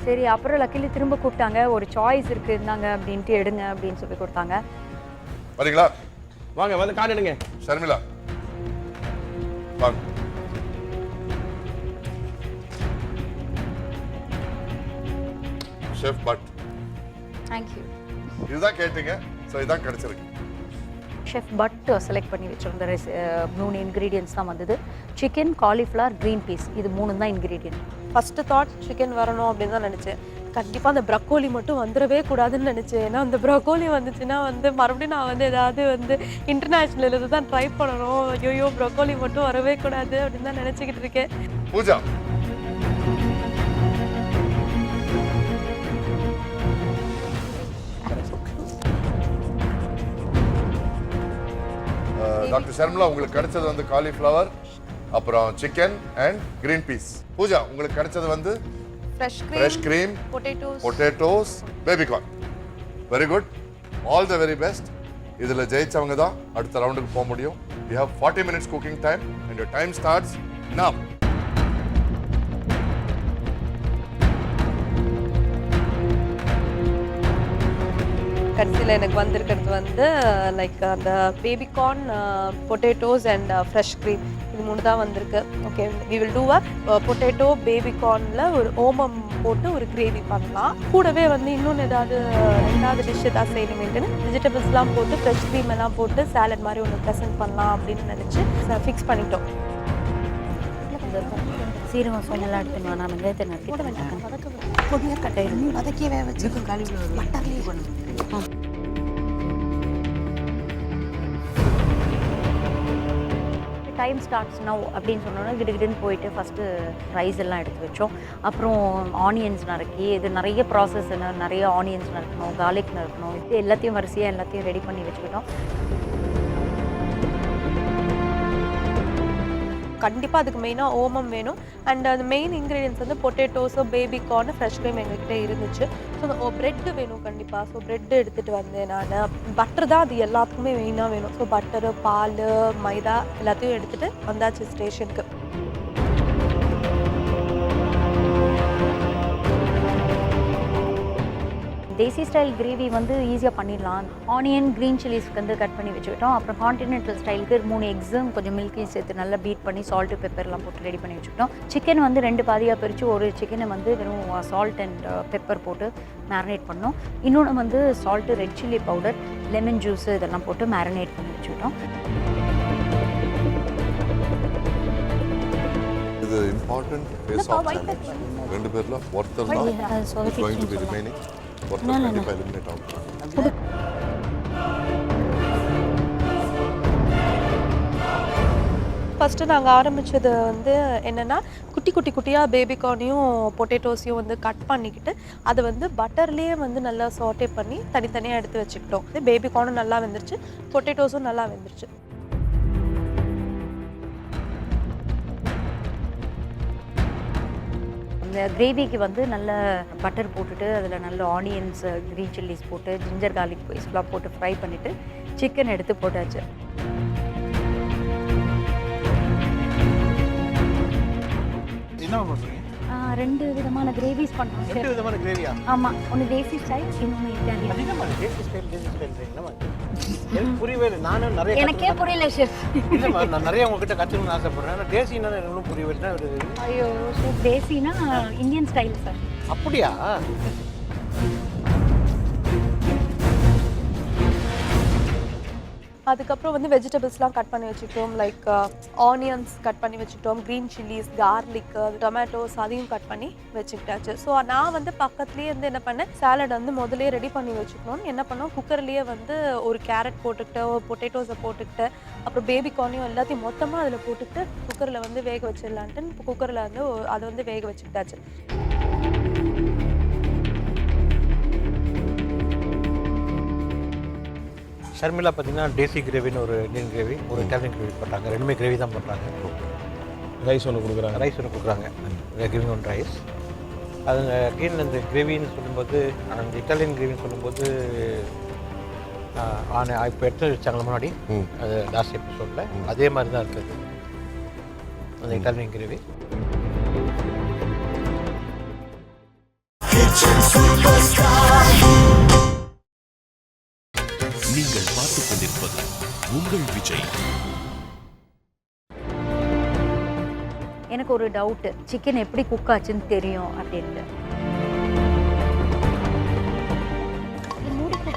சரி, அப்புறம் லக்கிலி திரும்ப கூப்பிட்டாங்க, ஒரு சாய்ஸ் இருக்குது இருந்தாங்க அப்படின்ட்டு எடுங்க அப்படின்னு சொல்லி கொடுத்தாங்க. வரீங்களா? வாங்க வந்து கார்டு எடுங்க. ஷர்மிளா வாங்க. Chef but. தேங்க்யூ. இதுதான் கேட்டீங்க, ஸோ இதான் கிடைச்சிருக்கு. ஷெஃப் பட் செலக்ட் பண்ணி வச்சிருந்த 3 இன்க்ரீடியன்ஸ் தான் வந்தது. சிக்கன், காலிஃப்ளவர், க்ரீன் பீஸ், இது 3 தான் இன்க்ரீடியன்ட். ஃபஸ்ட்டு தாட் சிக்கன் வரணும் அப்படின்னு தான் நினச்சேன். கண்டிப்பாக அந்த ப்ரக்கோலி மட்டும் வந்துடவே கூடாதுன்னு நினச்சேன். ஏன்னா அந்த ப்ரக்கோலி வந்துச்சுன்னா வந்து மறுபடியும் நான் வந்து ஏதாவது வந்து இன்டர்நேஷ்னல் இது தான் ட்ரை பண்ணணும். ஐயோ ப்ரக்கோலி மட்டும் வரவே கூடாது அப்படின்னு தான் நினச்சிக்கிட்டு இருக்கேன். பூஜா, டாக்டர் ஷர்மிளா உங்களுக்கு கிடைச்சது வந்து காலிஃப்ளவர், அப்புறம் chicken and green peas. Pooja உங்களுக்கு கிடைச்சது வந்து fresh cream, potatoes, baby corn. Very good, all the very best. இதில் ஜெயிச்சவங்க தான் அடுத்த ரவுண்டுக்கு போக முடியும். You have 40 minutes cooking time and your time starts now. கடைசியில் எனக்கு வந்திருக்கிறது வந்து லைக் அந்த baby corn, potatoes and fresh cream, இது 3 தான் வந்திருக்கு. Okay, we will do a potato பேபிகார்னில் ஒரு ஓமம் போட்டு ஒரு கிரேவி பண்ணலாம். கூடவே வந்து இன்னொன்று ஏதாவது 2வது டிஷ் ஏதாவது செய்யணுமேட்டுன்னு வெஜிடபிள்ஸ்லாம் போட்டு ஃப்ரெஷ் க்ரீம் எல்லாம் போட்டு சாலட் மாதிரி ஒன்று ப்ரெசென்ட் பண்ணலாம் அப்படின்னு நினச்சி ஃபிக்ஸ் பண்ணிட்டோம். சீரகம் சோம்பெல்லாம் எடுத்துன்னு நான் வெங்காயத்தை நறுக்கிட்டு பொடியாக கட்டாயிரும். வதக்கி வேக வச்சுக்கும் காலிஃப்ளவர் பட்டர்லேயே பண்ணணும். டைம் ஸ்டார்ட்ஸ் நவ் அப்படின்னு சொன்னோன்னா கிடுகிடுன்னு போயிட்டு ஃபஸ்ட்டு ரைஸ் எல்லாம் எடுத்து வச்சோம். அப்புறம் ஆனியன்ஸ் நறுக்கி, இது நிறைய ப்ராசஸ், நிறைய ஆனியன்ஸ் நறுக்கணும், கார்லிக் நறுக்கணும், இது எல்லாத்தையும் வரிசையாக எல்லாத்தையும் ரெடி பண்ணி வச்சுக்கிட்டோம். கண்டிப்பாக அதுக்கு மெயினாக ஓமம் வேணும். அண்ட் அது மெயின் இன்க்ரீடியன்ஸ் வந்து பொட்டேட்டோஸோ பேபிகார்ன், ஃப்ரெஷ் க்ரீம் எங்ககிட்ட இருந்துச்சு. ஸோ ப்ரெட்டு வேணும் கண்டிப்பாக. ஸோ ப்ரெட்டு எடுத்துகிட்டு வந்தேன் நான். பட்டர் தான் அது எல்லாத்துக்குமே மெயினாக வேணும். ஸோ பட்டரு, பால், மைதா எல்லாத்தையும் எடுத்துகிட்டு வந்தாச்சு ஸ்டேஷனுக்கு. தேசி ஸ்டைல் கிரேவி வந்து ஈஸியாக பண்ணிடலாம். ஆனியன், க்ரீன் சில்லிஸ்க்கு வந்து கட் பண்ணி வச்சுக்கிட்டோம். அப்புறம் கான்டினென்டல் ஸ்டைலுக்கு 3 எக்ஸும் கொஞ்சம் மில்கையும் சேர்த்து நல்லா பீட் பண்ணி சால்ட்டு பெப்பர்லாம் போட்டு ரெடி பண்ணி வச்சுக்கிட்டோம். சிக்கன் வந்து 2 பாதியாக பிரித்து ஒரு சிக்கனை வந்து வெறும் சால்ட் அண்ட் பெப்பர் போட்டு மேரினேட் பண்ணோம். இன்னொன்று வந்து salt, red chilli powder, lemon juice இதெல்லாம் போட்டு மேரினேட் பண்ணி வச்சுக்கிட்டோம். இது இம்பார்ட்டன்ட் ஃபேஸ் ஆஃப் சேலஞ்ச். 2 பேர்ல ஒருத்தர் தான் going to be remaining. ஒருத்தர் கண்டிப்பாக எலிமினேட் ஆகும். ஃபஸ்ட்டு நாங்கள் ஆரம்பித்தது வந்து என்னென்னா குட்டியாக பேபிகார்னையும் பொட்டேட்டோஸையும் வந்து கட் பண்ணிக்கிட்டு அதை வந்து பட்டர்லேயே வந்து நல்லா சாட்டே பண்ணி தனித்தனியாக எடுத்து வச்சுக்கிட்டோம். பேபிகார்னும் நல்லா வெந்துருச்சு, பொட்டேட்டோஸும் நல்லா வெந்துருச்சு. இந்த கிரேவிக்கு வந்து நல்ல பட்டர் போட்டுட்டு அதில் நல்ல ஆனியன்ஸ், க்ரீன் சில்லிஸ் போட்டு ஜிஞ்சர் கார்லிக் பேஸ்ட்லாம் போட்டு ஃப்ரை பண்ணிவிட்டு சிக்கன் எடுத்து போட்டாச்சு. என்ன பண்ணுறீங்க? 2 விதமான கிரேவிஸ் பண்ணுறோம். 2 விதமான கிரேவியா? ஆமாம், ஒன்று தேசி ஸ்டைல், இன்னொன்று இட்டாலியன். அதிகமாக தேசி ஸ்டைல் எனக்கு புரியவே இல்லை. நானும் நிறைய எனக்கே புரியல ஷெஃப். இல்லைம்மா, நான் நிறைய உங்ககிட்ட கற்றுக்கணும்னு ஆசைப்படுறேன். ஆனால் தேசின்னா எனக்கு புரியவே இல்லை. ஐயோ ஷெஃப், தேசினா இந்தியன் ஸ்டைல் சார். அப்படியா? அதுக்கப்புறம் வந்து வெஜிடபிள்ஸ்லாம் கட் பண்ணி வச்சுக்கிட்டோம். லைக் ஆனியன்ஸ் கட் பண்ணி வச்சுக்கிட்டோம், க்ரீன் சில்லிஸ், கார்லிக், டொமேட்டோஸ் அதையும் கட் பண்ணி வச்சுக்கிட்டாச்சு. ஸோ நான் வந்து பக்கத்துலேயே வந்து என்ன பண்ணேன், சாலட் வந்து முதலே ரெடி பண்ணி வச்சுக்கணும்னு என்ன பண்ணோம், குக்கர்லேயே வந்து ஒரு கேரட் போட்டுக்கிட்டு, பொட்டேட்டோஸை போட்டுக்கிட்டு, அப்புறம் பேபிகார்னையும் எல்லாத்தையும் மொத்தமாக அதில் போட்டுக்கிட்டு குக்கரில் வந்து வேக வச்சிடலான்ட்டு இப்போ குக்கரில் வந்து அதை வந்து வேக வச்சுக்கிட்டாச்சு. ஷர்மிளா பார்த்தீங்கன்னா தேசி கிரேவின்னு ஒரு இந்தியன் கிரேவி, ஒரு இட்டாலியன் கிரேவி பண்ணுறாங்க. 2மே கிரேவி தான் பண்ணுறாங்க. ரைஸ் ஒன்று கொடுக்குறாங்க. ரைஸ் ஒன்று கொடுக்குறாங்க. Giving one rice. அது அகெயின் அந்த கிரேவின்னு சொல்லும்போது, அந்த இட்டாலியன் கிரேவின்னு சொல்லும்போது இப்போ எடுத்து வச்சாங்களா முன்னாடி, அது லாஸ்ட் எபிசோடில் அதே மாதிரி தான் இருக்குது அந்த இட்டாலியன் கிரேவி. நீங்கள் பார்த்துக் கொண்டிருப்பது உங்கள் விஜய். எனக்கு ஒரு டவுட்டு, சிக்கன் எப்படி குக் ஆச்சுன்னு தெரியும் அப்படின்ட்டு.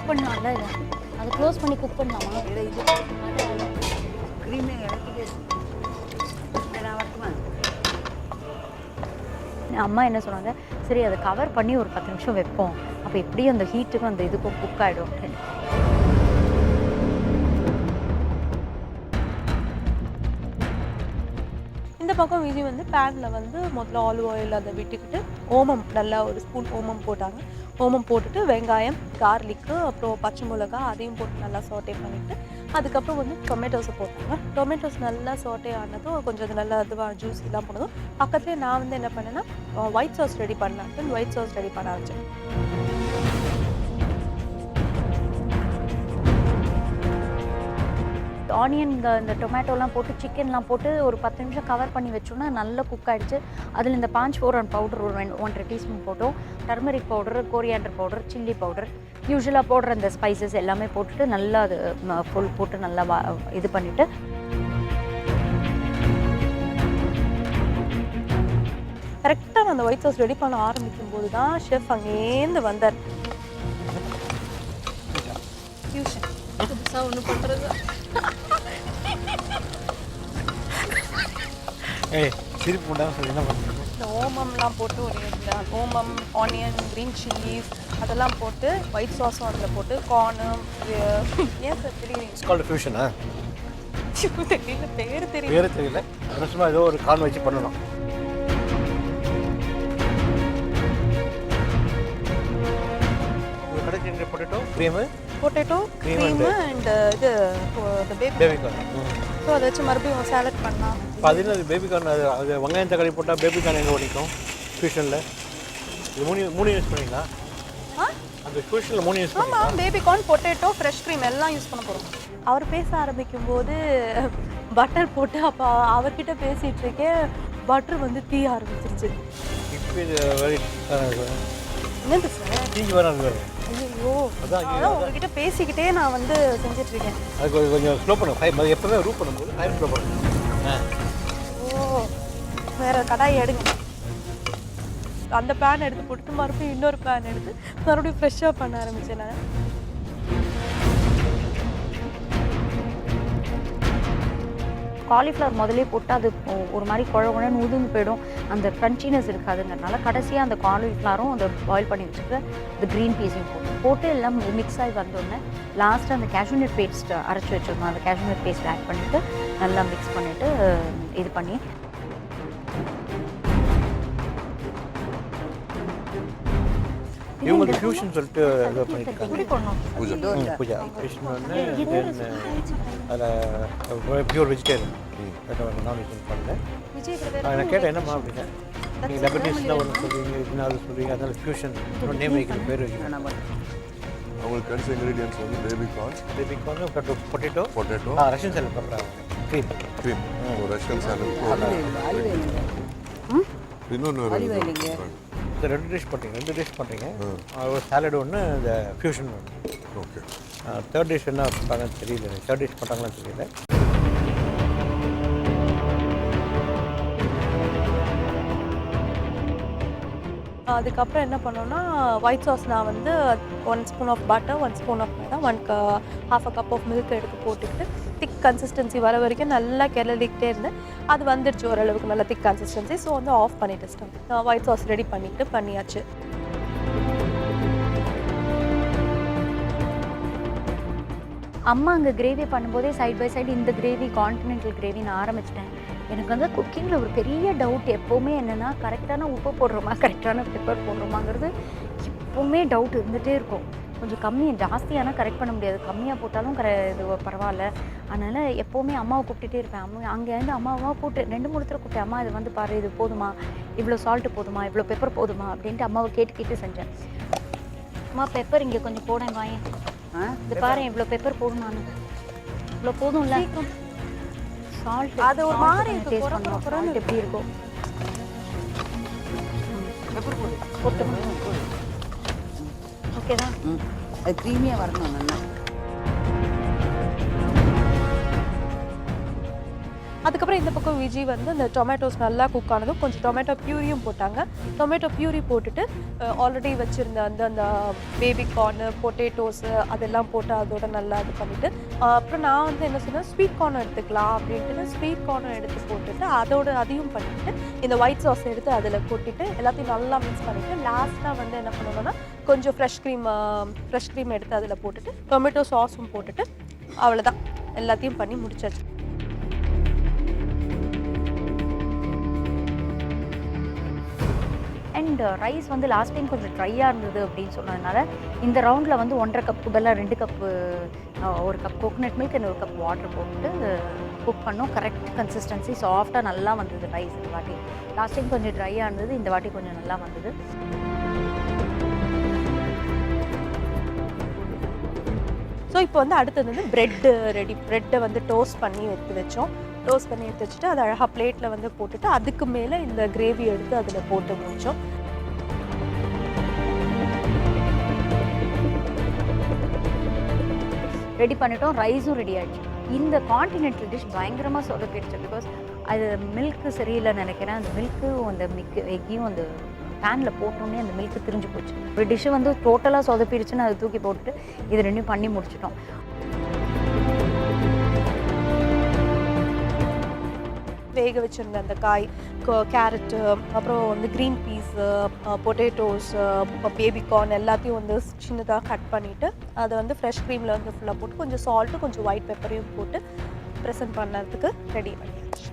குக் பண்ணலாம்ல இதை அதை க்ளோஸ் பண்ணி குக் பண்ணலாமா? க்ரீமே இடத்துக்கு நான் வரட்டுமா? அம்மா என்ன சொன்னாங்க, சரி அதை கவர் பண்ணி ஒரு 10 நிமிஷம் வைப்போம், அப்போ எப்படியும் அந்த ஹீட்டுக்கும் அந்த இதுக்கும் குக் ஆகிடும். இந்த பக்கம் விஜி வந்து பேனில் வந்து முதல்ல ஆலிவ் ஆயில் அதை விட்டுக்கிட்டு ஓமம் நல்லா ஒரு ஸ்பூன் ஓமம் போட்டாங்க. ஓமம் போட்டுட்டு வெங்காயம், கார்லிக்கு, அப்புறம் பச்சை மிளகா அதையும் போட்டு நல்லா சாட்டே பண்ணிவிட்டு அதுக்கப்புறம் வந்து டொமேட்டோஸை போட்டாங்க. டொமேட்டோஸ் நல்லா சாட்டே ஆனதும் கொஞ்சம் அது நல்லா அதுவாக ஜூஸிலாம் போனதும் பக்கத்துலேயே நான் வந்து என்ன பண்ணேன்னா ஒயிட் சாஸ் ரெடி பண்ணேன். ஒயிட் சாஸ் ரெடி பண்ண ஆரம்பிச்சேன். ஆனியன் இந்த டொமேட்டோலாம் போட்டு சிக்கன்லாம் போட்டு ஒரு 10 நிமிஷம் கவர் பண்ணி வச்சோன்னா நல்லா குக் ஆகிடுச்சு. அதில் இந்த பாஞ்ச் ஃபோரன் பவுடர் ஒரு 1.5 டீஸ்பூன் போட்டோம். Turmeric powder, coriander powder, chilli powder, யூஸ்வலாக போடுற அந்த ஸ்பைசஸ் எல்லாமே போட்டுட்டு நல்லா அது ஃபுல் போட்டு நல்லா இது பண்ணிவிட்டு கரெக்டாக நான் அந்த ஒயிட் சாஸ் ரெடி பண்ண ஆரம்பிக்கும் போது தான் ஷெஃப் அங்கேருந்து வந்தார். டியூஷன் புதுசாக ஒன்று பண்ணுறது. சிரிப்பு உண்டாக என்ன பண்ணுறீங்க? இந்த ஓமம்லாம் போட்டு ஒரு ஓமம், ஆனியன், க்ரீன் சில்லிஸ் அதெல்லாம் போட்டு ஒயிட் சாஸும் அதில் போட்டு கார்னு ஏன் சார் தெரியுறீங்க? இட்ஸ் கால்ட் ஃபியூஷனா? தெரியல, பேர் தெரியல. பேர் தெரியல. சும்மா ஏதோ ஒரு கார்ன் வச்சு பண்ணணும். கடைசி potato cream, potato cream and இது பேபி கார்ன். ஸோ அதை வச்சு மறுபடியும் சாலட் பண்ணலாம். இப்போ அது என்ன பேபி கார்ன்? அது வெங்காயம் தக்காளி போட்டால் பேபி கார்ன் எங்கே ஓடிக்கும் ஃபியூஷனில்? இது மூணு யூஸ் பண்ணீங்களா? அந்த ஃபியூஷனில் 3 யூஸ் பண்ணீங்களா? ஆமாம், baby corn, potato, fresh cream எல்லாம் யூஸ் பண்ண போகிறோம். அவர் பேச ஆரம்பிக்கும் போது பட்டர் போட்டு அப்போ அவர்கிட்ட பேசிகிட்டு இருக்கேன், பட்டர் வந்து தீய ஆரம்பிச்சிருச்சு. இப்போ இது வெரி என்னது சார் தீஞ்சு வராது வேறு. ஐயோ, அதான் உங்ககிட்ட பேசிக்கிட்டே நான் வந்து செஞ்சிட்ருக்கேன். அது கொஞ்சம் ஸ்லோ பண்ணுங்க. எப்போவுமே ரூப் பண்ணும்போது ஹை ஸ்லோ பண்ணுங்க. ஓ, வேறு கடாயை எடுங்க. அந்த பேன் எடுத்து போட்டு மறுபடியும் இன்னொரு பேன் எடுத்து மறுபடியும் ஃப்ரெஷ்ஷாக பண்ண ஆரம்பித்தேன் நான். காலிஃப்ளவர் முதலே போட்டு அது ஒரு மாதிரி குழகுழன்னு உதிர்ந்து போயிடும், அந்த க்ரன்ச்சினஸ் இருக்காதுங்கிறதுனால கடைசியாக அந்த காலிஃப்ளவரும் அந்த பாயில் பண்ணி வச்சுட்டு இந்த க்ரீன் பீஸையும் போட்டு எல்லாம் மிக்ஸ் ஆகி வந்தோடனே லாஸ்ட்டு அந்த கேஷ்யூநட் பேஸ்ட் அரைச்சி வச்சுருந்தோம், அந்த கேஷ்யூநட் பேஸ்ட் ஆட் பண்ணிவிட்டு நல்லா மிக்ஸ் பண்ணிவிட்டு இது பண்ணி இவங்களுக்கு ஃபியூஷன் சொல்லிட்டு இது பண்ணியிருக்காங்க. பூஜா ஃபியூஷன் வந்து அதில் பியூர் வெஜிடேரியன், நான்வெஜ் பண்ணல. நான் கேட்டேன் என்னம்மா அப்படின்னா, நீங்கள் லெபனீஸ்னால் ஒன்று சொல்லுவீங்க, இதுனா அது சொல்லுவீங்க, அதனால் ஃபியூஷன் நேம் வைக்கிற பேர் வைக்கிறேன். அவங்களுக்கு கிடைச்ச இன்க்ரீடியன்ஸ் வந்து baby corn, potato, Russian salad பண்ணுறாங்க, க்ரீம், ரஷ்யன் சாலட், இன்னொன்று இந்த 2 டிஷ் பண்ணுறீங்க. ஒரு சாலட் ஒன்று, இந்த ஃபியூஷன் ஒன்று. ஓகே. 3rd டிஷ் என்ன பண்ணுறாங்கன்னு தெரியல. 3rd டிஷ் பண்ணுறாங்களான்னு தெரியல. அதுக்கப்புறம் என்ன பண்ணோன்னா ஒயிட் சாஸ் நான் வந்து 1 spoon of butter, 1 spoon of maida, 1/2 cup of milk எடுத்து போட்டுக்கிட்டு திக் கன்சிஸ்டன்சி வர வரைக்கும் நல்லா கிளறிக்கிட்டே இருந்தேன். அது வந்துடுச்சு ஓரளவுக்கு நல்லா திக் கன்சிஸ்டன்சி. ஸோ வந்து ஆஃப் பண்ணிட்டு ஸ்டவ். ஒயிட் சாஸ் ரெடி பண்ணியாச்சு. அம்மா அங்கே கிரேவி பண்ணும்போதே சைட் பை சைடு இந்த கிரேவி, கான்டினென்டல் கிரேவி நான் ஆரம்பிச்சிட்டேன். எனக்கு வந்து குக்கிங்கில் ஒரு பெரிய டவுட் எப்போவுமே என்னென்னா, கரெக்டான உப்பு போடுறோமா, கரெக்டான பெப்பர் போடுறோமாங்கிறது எப்போவுமே டவுட் இருந்துகிட்டே இருக்கும். கொஞ்சம் ஜாஸ்தியானால் கரெக்ட் பண்ண முடியாது, கம்மியாக போட்டாலும் இது பரவாயில்ல. அதனால் எப்போவுமே அம்மாவை கூப்பிட்டுட்டே இருப்பேன். அங்கேருந்து அம்மாவை கூப்பிட்டு 2-3 தடவை கூப்பிட்டேன். அம்மா இது வந்து பாரு, இது போதுமா, இவ்வளோ சால்ட்டு போதுமா, இவ்வளோ பெப்பர் போதுமா அப்படின்ட்டு அம்மாவை கேட்டு செஞ்சேன். அம்மா பெப்பர் இங்கே கொஞ்சம் போடேன் வாயேன், இது பாரு இவ்வளோ பெப்பர் போடும், நான் இவ்வளோ போதும்ல. சால்ட் அது ஒரு மாதிரி டேஸ்ட் பண்ணுவோம், சால்ட் எப்படி இருக்கும் ஓகே தான். அது க்ரீமியாக வரணும் நல்லா. அதுக்கப்புறம் இந்த பக்கம் விஜய் வந்து அந்த டொமேட்டோஸ் நல்லா குக் ஆனதும் கொஞ்சம் டொமேட்டோ பியூரியும் போட்டாங்க. டொமேட்டோ பியூரி போட்டுட்டு ஆல்ரெடி வச்சுருந்த அந்த பேபி கார்னு பொட்டேட்டோஸு அதெல்லாம் போட்டு அதோட நல்லா இது பண்ணிவிட்டு அப்புறம் நான் வந்து என்ன சொன்னேன், ஸ்வீட் கார்னும் எடுத்துக்கலாம் அப்படின்ட்டு ஸ்வீட் கார்னும் எடுத்து போட்டுட்டு அதையும் பண்ணிவிட்டு இந்த ஒயிட் சாஸ் எடுத்து அதில் கொட்டிட்டு எல்லாத்தையும் நல்லா மிக்ஸ் பண்ணிவிட்டு லாஸ்ட்டாக வந்து என்ன பண்ணணும்னா கொஞ்சம் ஃப்ரெஷ் க்ரீம் எடுத்து அதில் போட்டுட்டு டொமேட்டோ சாஸும் போட்டுட்டு அவ்வளோதான் எல்லாத்தையும் பண்ணி முடிச்சாச்சு. அண்ட் ரைஸ் வந்து லாஸ்ட் டைம் கொஞ்சம் ட்ரையாக இருந்தது அப்படின்னு சொன்னதுனால இந்த ரவுண்டில் வந்து 1.5 கப்பு பதிலாக 2 cup, 1 cup coconut milk and 1 cup water போட்டு குக் பண்ணோம். கரெக்ட் கன்சிஸ்டன்சி சாஃப்டாக நல்லா வந்தது ரைஸ் இந்த வாட்டி. லாஸ்ட் டைம் கொஞ்சம் ட்ரையாக இருந்தது, இந்த வாட்டி கொஞ்சம் நல்லா வந்தது. ஸோ இப்போ வந்து அடுத்தது வந்து ப்ரெட்டை வந்து டோஸ்ட் பண்ணி எடுத்து வச்சோம். டோஸ்ட் பண்ணி எடுத்து வச்சுட்டு அதை அழகாக பிளேட்டில் வந்து போட்டுட்டு அதுக்கு மேலே இந்த கிரேவி எடுத்து அதில் போட்டு முடிச்சோம். ரெடி பண்ணிட்டோம், ரைஸும் ரெடி ஆகிடுச்சு. இந்த கான்டினென்டல் டிஷ் பயங்கரமாக சொதப்பிடுச்சு. பிகாஸ் அது மில்க்கு சரியில்லை நினைக்கிறேன். அந்த மில்க்கும் அந்த எக்கையும் அந்த பேனில் போட்டோன்னே அந்த மில்க்கு திரிஞ்சு போச்சு. ஒரு டிஷ்ஷு வந்து டோட்டலாக சொதப்பிடுச்சுன்னு அதை தூக்கி போட்டுட்டு இது 2 பண்ணி முடிச்சிட்டோம். வேக வச்சுருந்த அந்த காய், கேரட்டு, அப்புறம் வந்து green peas, potatoes, baby corn எல்லாத்தையும் வந்து சின்னதாக கட் பண்ணிவிட்டு அதை வந்து ஃப்ரெஷ் க்ரீமில் வந்து ஃபுல்லாக போட்டு கொஞ்சம் சால்ட்டு கொஞ்சம் ஒயிட் பெப்பரையும் போட்டு ப்ரெசென்ட் பண்ணதுக்கு ரெடி பண்ணியாச்சு.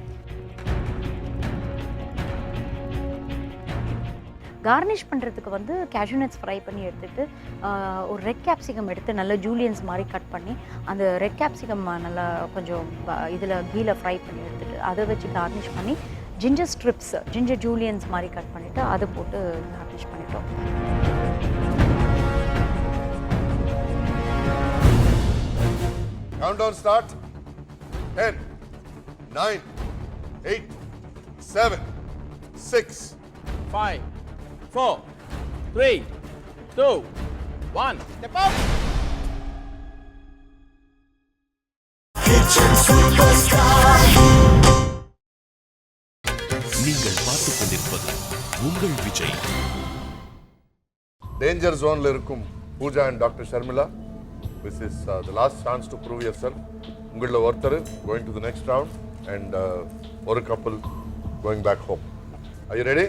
கார்னிஷ் பண்ணுறதுக்கு வந்து கேஷ்யூ நட்ஸ் ஃப்ரை பண்ணி எடுத்துகிட்டு ஒரு ரெட் கேப்சிகம் எடுத்து நல்லா ஜூலியன்ஸ் மாதிரி கட் பண்ணி அந்த ரெட் கேப்சிகம் நல்லா கொஞ்சம் இதில் கீழே ஃப்ரை பண்ணி எடுத்துகிட்டு அதை வச்சு கார்னிஷ் பண்ணி ஜிஞ்சர் ஸ்ட்ரிப்ஸ், ஜிஞ்சர் ஜூலியன்ஸ் மாதிரி கட் பண்ணிவிட்டு அதை போட்டு கார்னிஷ் பண்ணிட்டோம். Countdown start. 10, 9, 8, 7, 6, 5, 4, 3, 2, 1. Step up. நீங்கள் பார்த்துக் கொண்டிருப்பது உங்கள் விஜய். டேஞ்சர் ஜோன்ல இருக்கும் Pooja and doctor Sharmila. This is the last chance to prove yourself. உங்கள ஒருத்தர் going to the next round and ஒரு couple going back home. Are you ready?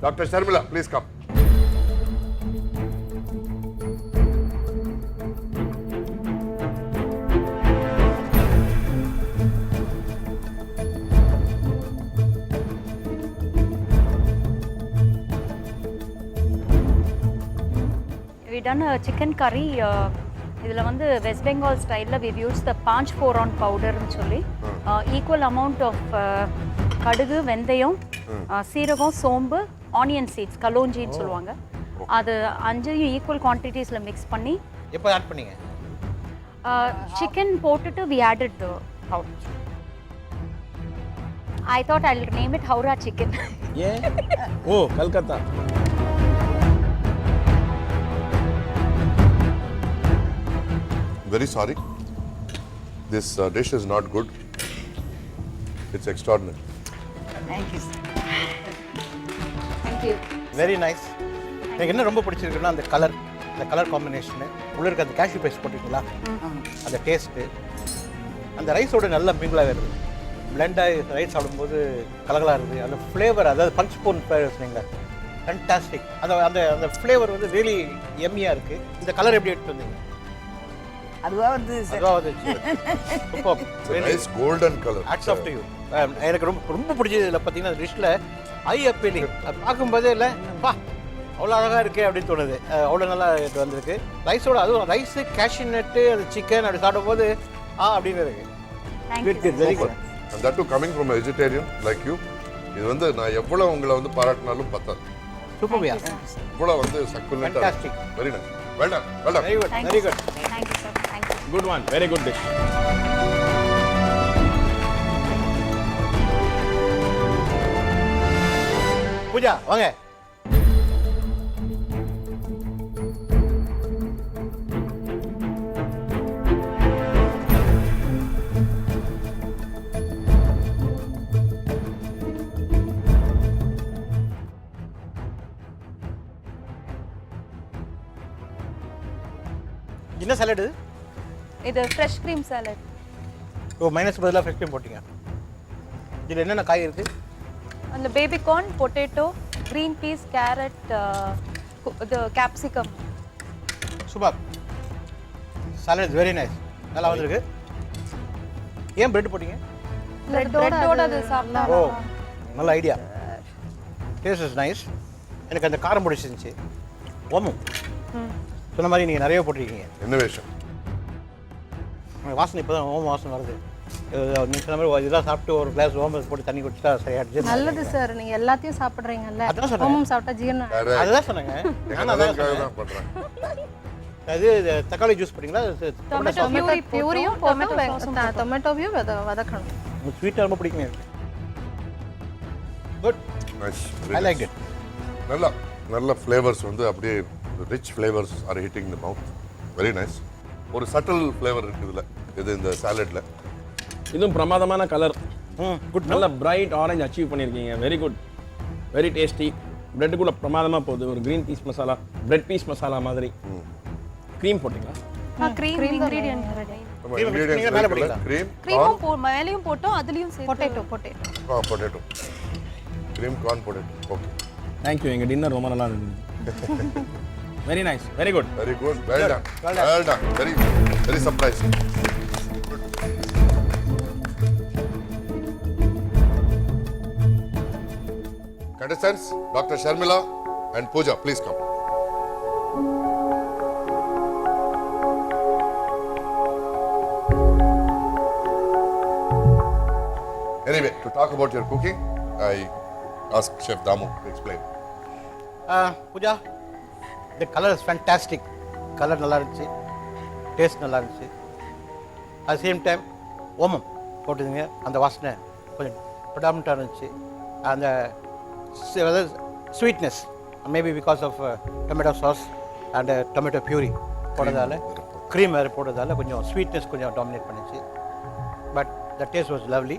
Dr. Sharmila, please come. We done a chicken curry. இதில் வந்து west Bengal ஸ்டைலில் we've used the Panch Foron பவுடர்னு சொல்லி equal amount of கடுகு, வெந்தயம், சீரகம், சோம்பு, ஆனியன் சீட்ஸ், கலோஞ்சின்னு சொல்லுவாங்க. அது 5 ஈக்குவல் குவான்டிட்டிஸில் மிக்ஸ் பண்ணி எப்போ ஆட் பண்ணீங்க? சிக்கன் போட்டுட்டு we added the powder. I thought I'll name it Howrah chicken. Yeah. Oh, Kolkata. Very sorry. This dish is not good. It's extraordinary. Thank you, sir. Thank you. Very nice. எனக்கு என்ன ரொம்ப பிடிச்சிருக்குன்னா அந்த colour combination, உள்ள இருக்க அந்த cashew paste போட்டிருக்கீங்களா, அந்த டேஸ்ட்டு, அந்த ரைஸோட நல்லா மிங்கிளாக வருது. பிளெண்டாகி ரைஸ் சாப்பிடும்போது கலகலாக இருக்குது. அந்த ஃப்ளேவர், அதாவது பஞ்ச் போன் ஃப்ளேவர்ஸ் நீங்கள் ஃபேண்டாஸ்டிக். அந்த அந்த அந்த ஃப்ளேவர் வந்து ரியலி எம்மியாக இருக்குது. இந்த கலர் எப்படி எடுத்து வந்தீங்க? அதுவாக வந்து It's a nice golden color. Hats off to you. எனக்கு ரொம்ப பிடிச்சது இதில் பார்த்தீங்கன்னா அந்த டிஷ்ஷில் ஐ அப்பீலிங். அது பார்க்கும்போதே இல்லை பா அவ்வளோ அழகாக இருக்கே அப்படின்னு தோணுது. அவ்வளோ நல்லா இது வந்திருக்கு. ரைஸோட, அதுவும் ரைஸு, கேஷ்யூ நட்டு, அது சிக்கன் அப்படி சாப்பிடும்போது அப்படின்னு இருக்கு. Very good. And that too coming from a vegetarian like you. இது வந்து நான் எவ்வளவு உங்களை வந்து பாராட்டினாலும் பத்தாது. சூப்பர்யா. இவ்வளவு வந்து சக்குலண்டா. Fantastic. Very nice. Well done. Well done. Very good. Very good. Thank you, sir. Thank you. Good one. Very good dish. Pooja வாங்க. என்ன சாலட் இது? இது ஃப்ரெஷ் க்ரீம் சாலட். ஓ மைனஸ் பதிலாக ஃப்ரெஷ் க்ரீம் போட்டிங்க. இதில் என்னென்ன காய் இருக்குது? அந்த baby corn, potato, green peas, carrot, இது capsicum. Super. Salad very nice. நல்லா வந்திருக்கு. ஏன் பிரெட் போட்டிங்க? பிரெட்டோட அது சாப்பிட்டா ஓ நல்ல ஐடியா. Taste is nice. எனக்கு அந்த காரம் பிடிச்சிருந்துச்சு. ஓமம் சொன்ன மாதிரி நீங்கள் நிறைய போட்டிருக்கீங்க. இன்னோவேஷன். வாசனை இப்போ தான் ஓமம் வாசனை வருது. நீங்கள் சொன்ன மாதிரி இதெல்லாம் சாப்பிட்டு ஒரு கிளாஸ் ஓமம் போட்டு தண்ணி குடிச்சா சரியாடுச்சு. நல்லது சார், நீங்க எல்லாத்தையும் சாப்பிட்றீங்கல்ல. அதான் சொன்னேன். ஓமம் சாப்பிட்டா ஜீரணம். அதுதான் சொன்னேங்க. நான் அதான் தான் பண்றேன். அது தக்காளி ஜூஸ் போட்டிங்களா? டொமேட்டோ பியூரியும் டொமேட்டோவையும் வதக்கணும். ஸ்வீட்டாக ரொம்ப பிடிக்குமே. Good. Nice. I like it. நல்ல ஃப்ளேவர்ஸ் வந்து அப்படியே rich flavours are hitting the mouth. Very nice. ஒரு சட்டில் ஃப்ளேவர் இருக்குதுல இது இந்த சாலட்ல. இதுவும் பிரமாதமான கலர். குட். நல்ல பிரைட் ஆரஞ்சு அச்சீவ் பண்ணியிருக்கீங்க. Very good, very tasty. Bread கூட பிரமாதமாக போகுது. ஒரு green peas masala, bread peas masala மாதிரி. க்ரீம் போட்டிங்களா? க்ரீம் இன்கிரிடியன்ட் நம்ம இன்கிரிடியன்ட்ஸ் மேல போடுங்க. க்ரீமும் மேலேயும் போட்டோம், அதுலயும் சேர்த்து potato. Cream corn potato. Okay. Thank you. எங்கள் டின்னர் ரொம்ப நல்லா இருந்தது. Very nice, very good. Very good. Well done. Very surprise. Contestants, Dr. Sharmila and Pooja, please come. Anyway, to talk about your cooking, I ask Chef Damu to explain. Pooja, இந்த colour is fantastic. Colour நல்லா இருந்துச்சு, taste நல்லா இருந்துச்சு. At same time ஓமம் போட்டுதுங்க, அந்த வாசனை கொஞ்சம் ப்ரிடாமினண்ட்டாக இருந்துச்சு. அந்த sweetness maybe because of tomato sauce and tomato puree போடுறதால, க்ரீம் வேறு போடுறதால கொஞ்சம் ஸ்வீட்னஸ் கொஞ்சம் டாமினேட் பண்ணிச்சு. But the taste was lovely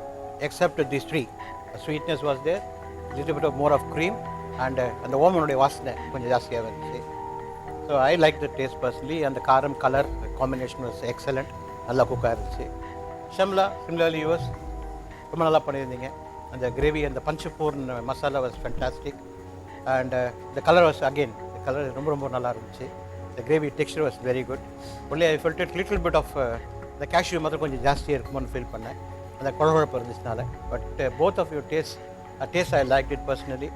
except this three. Sweetness was there, little bit of more of cream and அந்த ஓமனுடைய வாசனை கொஞ்சம் ஜாஸ்தியாக இருந்துச்சு. So I like the taste personally. அந்த காரம் கலர் காம்பினேஷன் வாஸ் எக்ஸலண்ட். நல்லா குக்காக இருந்துச்சு. சிம்லர்லி யூஸ் ரொம்ப நல்லா பண்ணியிருந்தீங்க. அந்த கிரேவி, அந்த panch phoron masala was fantastic. And the colour was again, the colour ரொம்ப நல்லா இருந்துச்சு. The gravy texture was very good. Only I felt it little bit of the cashew மாத்திரம் கொஞ்சம் ஜாஸ்தியாக இருக்குமோன்னு ஃபீல் பண்ணேன், அந்த குழகுழப்பு இருந்துச்சுனால. But both of your taste I like it personally.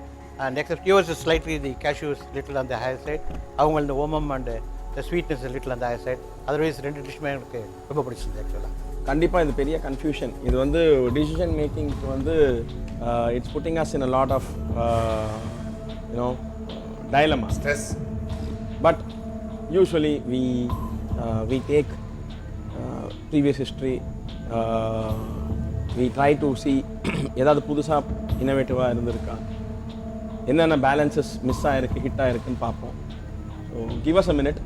And except yours is slightly the cashews little அந்த higher side. அவங்க இந்த ஓமம் அண்ட் த ஸ்வீட்னஸ் லிட்டில் அந்த ஹையர் சைட். அதர்வைஸ் ரெண்டு டிஷ்மே எனக்கு ரொம்ப பிடிச்சிருந்தது ஆக்சுவலாக. கண்டிப்பாக இது பெரிய கன்ஃபியூஷன். இது வந்து டிசிஷன் மேக்கிங்க்கு வந்து it's putting us in a lot of you know dilemma, Stress. But usually we take previous history, we try to see ஏதாவது புதுசாக இன்னோவேட்டிவாக இருந்திருக்கா, என்னென்ன பேலன்சஸ் மிஸ் ஆகிருக்கு, ஹிட் ஆகிருக்குன்னு பார்ப்போம். So give us a minute.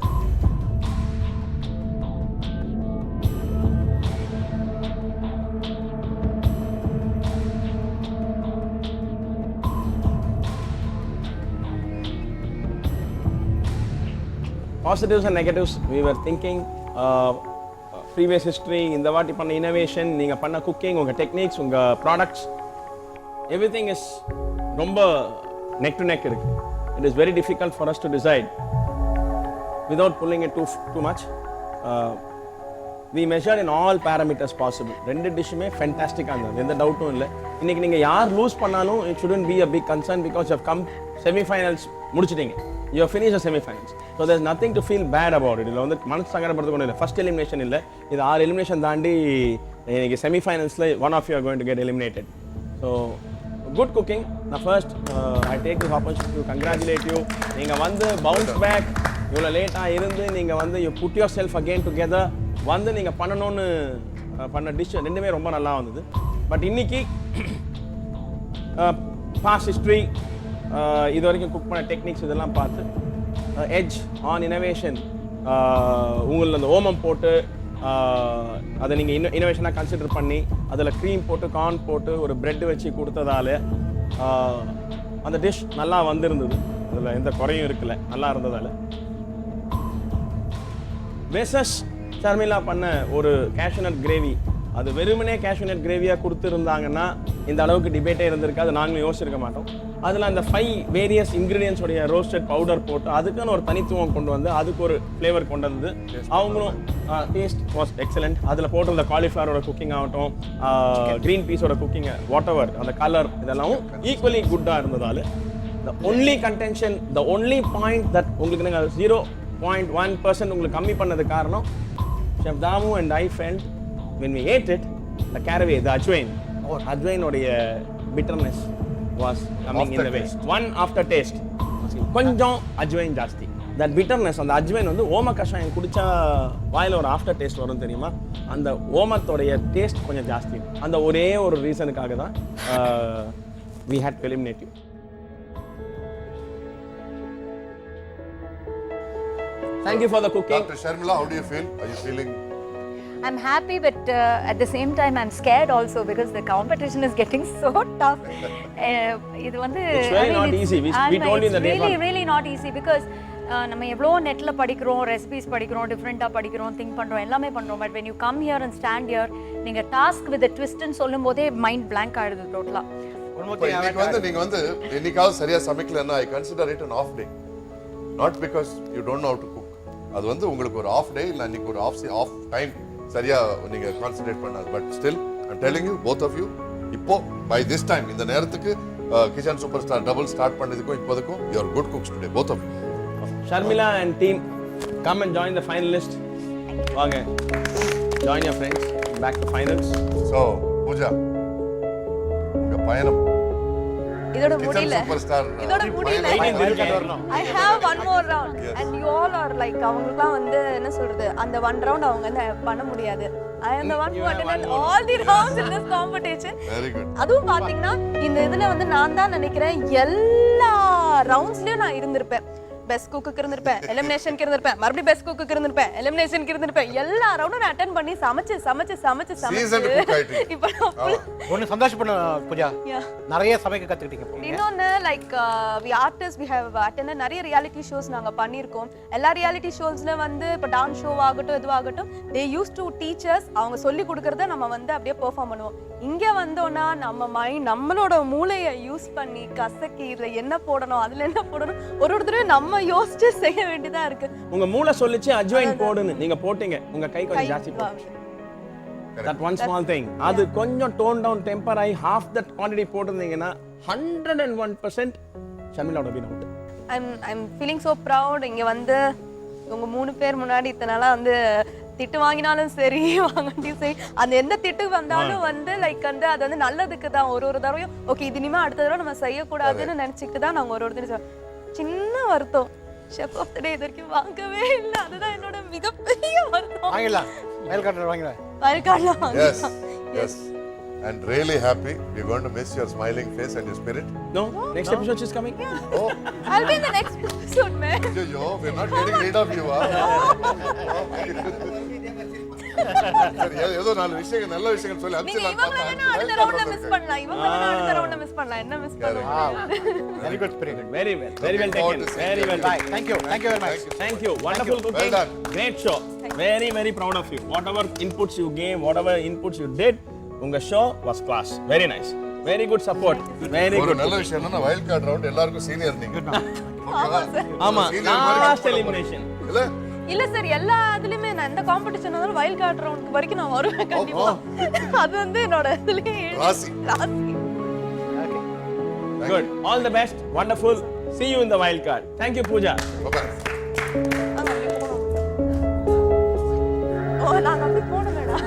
Positives and negatives, we were thinking previous history, இந்த வாட்டி பண்ண இனோவேஷன், நீங்கள் பண்ண குக்கிங், உங்கள் டெக்னிக்ஸ், உங்கள் ப்ராடக்ட்ஸ், எவ்ரிதிங் இஸ் ரொம்ப நெக் டு நெக் இருக்கு. It is very difficult for us to decide without pulling it too much. We measured in all parameters possible. ரெண்டு டிஷ்ஷுமே ஃபென்டாஸ்டிக்காக இருந்தது, எந்த டவுட்டும் இல்லை. இன்றைக்கி நீங்கள் யார் லூஸ் பண்ணாலும் it shouldn't be a big concern because you have come semi-finals முடிச்சிட்டீங்க. You have finished the semi-finals. So there's nothing to feel bad about it. இதில் வந்து மனசு சங்கடப்படுறது கொண்டு இல்லை. ஃபர்ஸ்ட் எலிமினேஷன் இல்லை, இது 6 எலிமினேஷன் தாண்டி இன்னைக்கு செமிஃபைனல்ஸில் one of you are going to get eliminated. So good cooking. நான் first I take this opportunity to congratulate you. நீங்கள் வந்து பவுன்ஸ் பேக், இவ்வளோ லேட்டாக இருந்து நீங்கள் வந்து you put yourself again together வந்து நீங்கள் பண்ணணும்னு பண்ண டிஷ் ரெண்டுமே ரொம்ப நல்லா வந்தது. பட் இன்னைக்கு பாஸ்ட் ஹிஸ்ட்ரி, இது வரைக்கும் குக் பண்ண டெக்னிக்ஸ் இதெல்லாம் பார்த்து எட்ஜ் ஆன் இனோவேஷன், உங்களில் அந்த ஓமம் போட்டு அதை நீங்கள் இனோவேஷனாக கன்சிடர் பண்ணி அதில் க்ரீம் போட்டு கார்ன் போட்டு ஒரு ப்ரெட் வச்சு கொடுத்ததால அந்த டிஷ் நல்லா வந்திருந்தது. அதில் எந்த குறையும் இருக்கல, நல்லா இருந்ததால் வெசஸ் ஷர்மிளா பண்ண ஒரு கேஷ்யூநட் கிரேவி, அது வெறுமனே கேஷ்யூநட் கிரேவியாக கொடுத்துருந்தாங்கன்னா இந்த அளவுக்கு டிபேட்டே இருந்திருக்காது, நாங்களும் யோசிச்சிருக்க மாட்டோம். அதில் அந்த 5 வேரியஸ் இன்க்ரீடியன்ஸ் உடைய ரோஸ்டட் பவுடர் போட்டு அதுக்குன்னு ஒரு தனித்துவம் கொண்டு வந்து அதுக்கு ஒரு ஃப்ளேவர் கொண்டு வந்து அவங்களும் டேஸ்ட் வாஸ் எக்ஸலண்ட். அதில் போட்டிருந்த காலிஃப்ளவரோட குக்கிங் ஆகட்டும், க்ரீன் பீஸோட குக்கிங், வாட் எவர் அந்த கலர் இதெல்லாம் ஈக்குவலி குட்டாக இருந்ததால் the only contention, the only point that உங்களுக்கு நாங்கள் 0.1% உங்களுக்கு கம்மி பண்ணது காரணம் Chef Damu and I felt when we ate it, the caraway, the ajwain உடைய bitterness was coming in the way. One after taste, கொஞ்சம் ajwain ஜாஸ்தி. That bitterness, அந்த ajwain வந்து ஓம கஷாயம் குடிச்சா வாயில ஒரு ஆஃப்டர் டேஸ்ட் வரும் தெரியுமா, அந்த ஓமத்தோடைய டேஸ்ட் கொஞ்சம் ஜாஸ்தி. அந்த ஒரே ஒரு ரீசனுக்காக தான் we had to eliminate you. Thank you for the cooking. Dr. Sharmila, how do you feel? Are you feeling? I'm happy, but at the same time I'm scared also because the competition is getting so tough. இது வந்து It's really not easy. We told you in the day one. really not easy because நம்ம எவ்வளோ நெட்டில் படிக்கிறோம், recipes படிக்கிறோம், டிஃப்ரெண்ட்டாக படிக்கிறோம், think பண்ணுறோம், எல்லாமே பண்ணுறோம். But when you come here and stand here, நீங்கள் டாஸ்க் வித் ட்விஸ்ட்னு சொல்லும் போதே மைண்ட் பிளாங்க் ஆகிடுது டோட்டலாக. இன்னைக்கு வந்து நீங்க வந்து என்னைக்காவது சரியா சமைக்கலன்னா I consider it an off day, not because you don't know how to cook. அது வந்து உங்களுக்கு ஒரு ஆஃப் டே இல்லை அன்னைக்கு ஒரு ஆஃப் டைம் சரியா நீங்க கான்சென்ட்ரேட் பண்ணாது. But still I'm telling you both of you, இப்போ பை திஸ் டைம் இந்த நேரத்துக்கு kitchen super star double start பண்ணதுக்கும் இப்போதுக்கும் you are good cooks today both of you. Sharmila and team, come and join the finalist. வாங்க, join your friends back to finals. So Pooja, உங்க பயணம் இதோட kitchen முடியல, super star இதோட முடியல. I have one more round and you all are like அவங்களுக்குலாம் வந்து என்ன சொல்றது, அந்த one round அவங்க வந்து பண்ண முடியாது. I am the one who attended all the rounds in this competition. Very good. அதுவும் பாத்தீங்கன்னா இந்த இதுல வந்து நான் தான் நினைக்கிறேன் எல்லா ரவுண்ட்ஸ்லயும் நான் இருந்திருப்பேன். பெஸ்ட் குக்குக்கு இருந்திருப்பேன், எலிமினேஷனுக்கு இருந்திருப்பேன், மறுபடியும் பெஸ்ட் குக்குக்கு இருந்திருப்பேன், எலிமினேஷனுக்கு இருந்திருப்பேன். எல்லா ரவுண்டும் நான் அட்டெண்ட் பண்ணி சமைச்சு இப்போ ஒன்று சந்தோஷப்பட பூஜா, நிறைய சமைக்க கற்றுக்கிட்டீங்க. இன்னொன்று like we artist, we have attended நிறைய ரியாலிட்டி ஷோஸ் நாங்கள் பண்ணியிருக்கோம். எல்லா ரியாலிட்டி ஷோஸில் வந்து இப்போ டான்ஸ் ஷோ ஆகட்டும் எதுவாகட்டும், தே யூஸ் டு டீச்சர்ஸ், அவங்க சொல்லி கொடுக்குறத நம்ம வந்து அப்படியே பெர்ஃபார்ம் பண்ணுவோம். இங்கே வந்தோன்னா நம்ம நம்மளோட மூளையை யூஸ் பண்ணி கசக்கி இதில் என்ன போடணும் அதில் என்ன போடணும் ஒரு தடவை நம்ம யோசிச்சு செய்ய வேண்டியதா இருக்கு. உங்க மூளை சொல்லிச்சு அஜ்வைன் போடுன்னு, நீங்க போட்டீங்க, உங்க கை கொஞ்சம் ஜாஸ்தி போச்சு. That one small thing, அது கொஞ்சம் டோன் டவுன் டெம்பர் ஆகி half that quantity போட்டிருந்தீங்கன்னா 101% Sharmila would have been out. I'm feeling so proud. இங்க வந்து உங்க 3 பேர் முன்னாடி இத்தனை நாளா வந்து திட்டு வாங்கினாலும் சரி வாங்கியும் சரி, அந்த எந்த திட்டு வந்தாலும் வந்து லைக் வந்து அது வந்து நல்லதுக்கு தான். ஒரு தடவையும் ஓகே இது இனிமே அடுத்த தடவை நம்ம செய்யக்கூடாதுன்னு நினைச்சிட்டு தான் நாங்கள் ஒரு தடவை சின்ன வருத்தம் ஷெஃப் ஆஃப் தி டே இதற்கு வாங்கவே இல்ல. அதுதான் என்னோட மிகப்பெரிய வருத்தம். வாங்கலாம், வயல் கார்டர் வாங்கலாம், வயல் கார்டர் வாங்கலாம். Yes. And really happy. We're going to miss your smiling face and your spirit. No, next episode is coming. Oh, I'll be in the next episode, man. yo, we're not getting rid of you. சரி, ஏதோ நாலு விஷயங்கள் நல்ல விஷயங்கள் சொல்லி நீங்க இவங்கள வேணா அடுத்த ரவுண்ட்ல மிஸ் பண்ணலாம். இவங்கள வேணா அடுத்த ரவுண்ட்ல மிஸ் பண்ணலாம். என்ன மிஸ் பண்ணுவீங்க? Very good spirit, Very well taken, very well. thank you very much. Thank you, wonderful cooking, Well done. great show, very proud of you. Whatever inputs you gave, whatever inputs you did, unga show was class, very nice, very good support, very ஒரு good. நல்ல விஷயம் என்னன்னா wild card round எல்லாருக்கும் senior நீங்க. ஆமா, Senior மாதிரி last elimination. இல்ல இல்ல சார், எல்லா இதுலயுமே நான் எந்த காம்படிஷன் வந்தாலும் வைல்ட் கார்டு ரவுண்ட் வரைக்கும் நான் வருவேன் கண்டிப்பா. அது வந்து என்னோட இதுலயே ராசி. Good, all the best, wonderful, see you in the wild card. Thank you Pooja. Bye-bye. ஓ நான் அப்படி போனேன் மேடம்.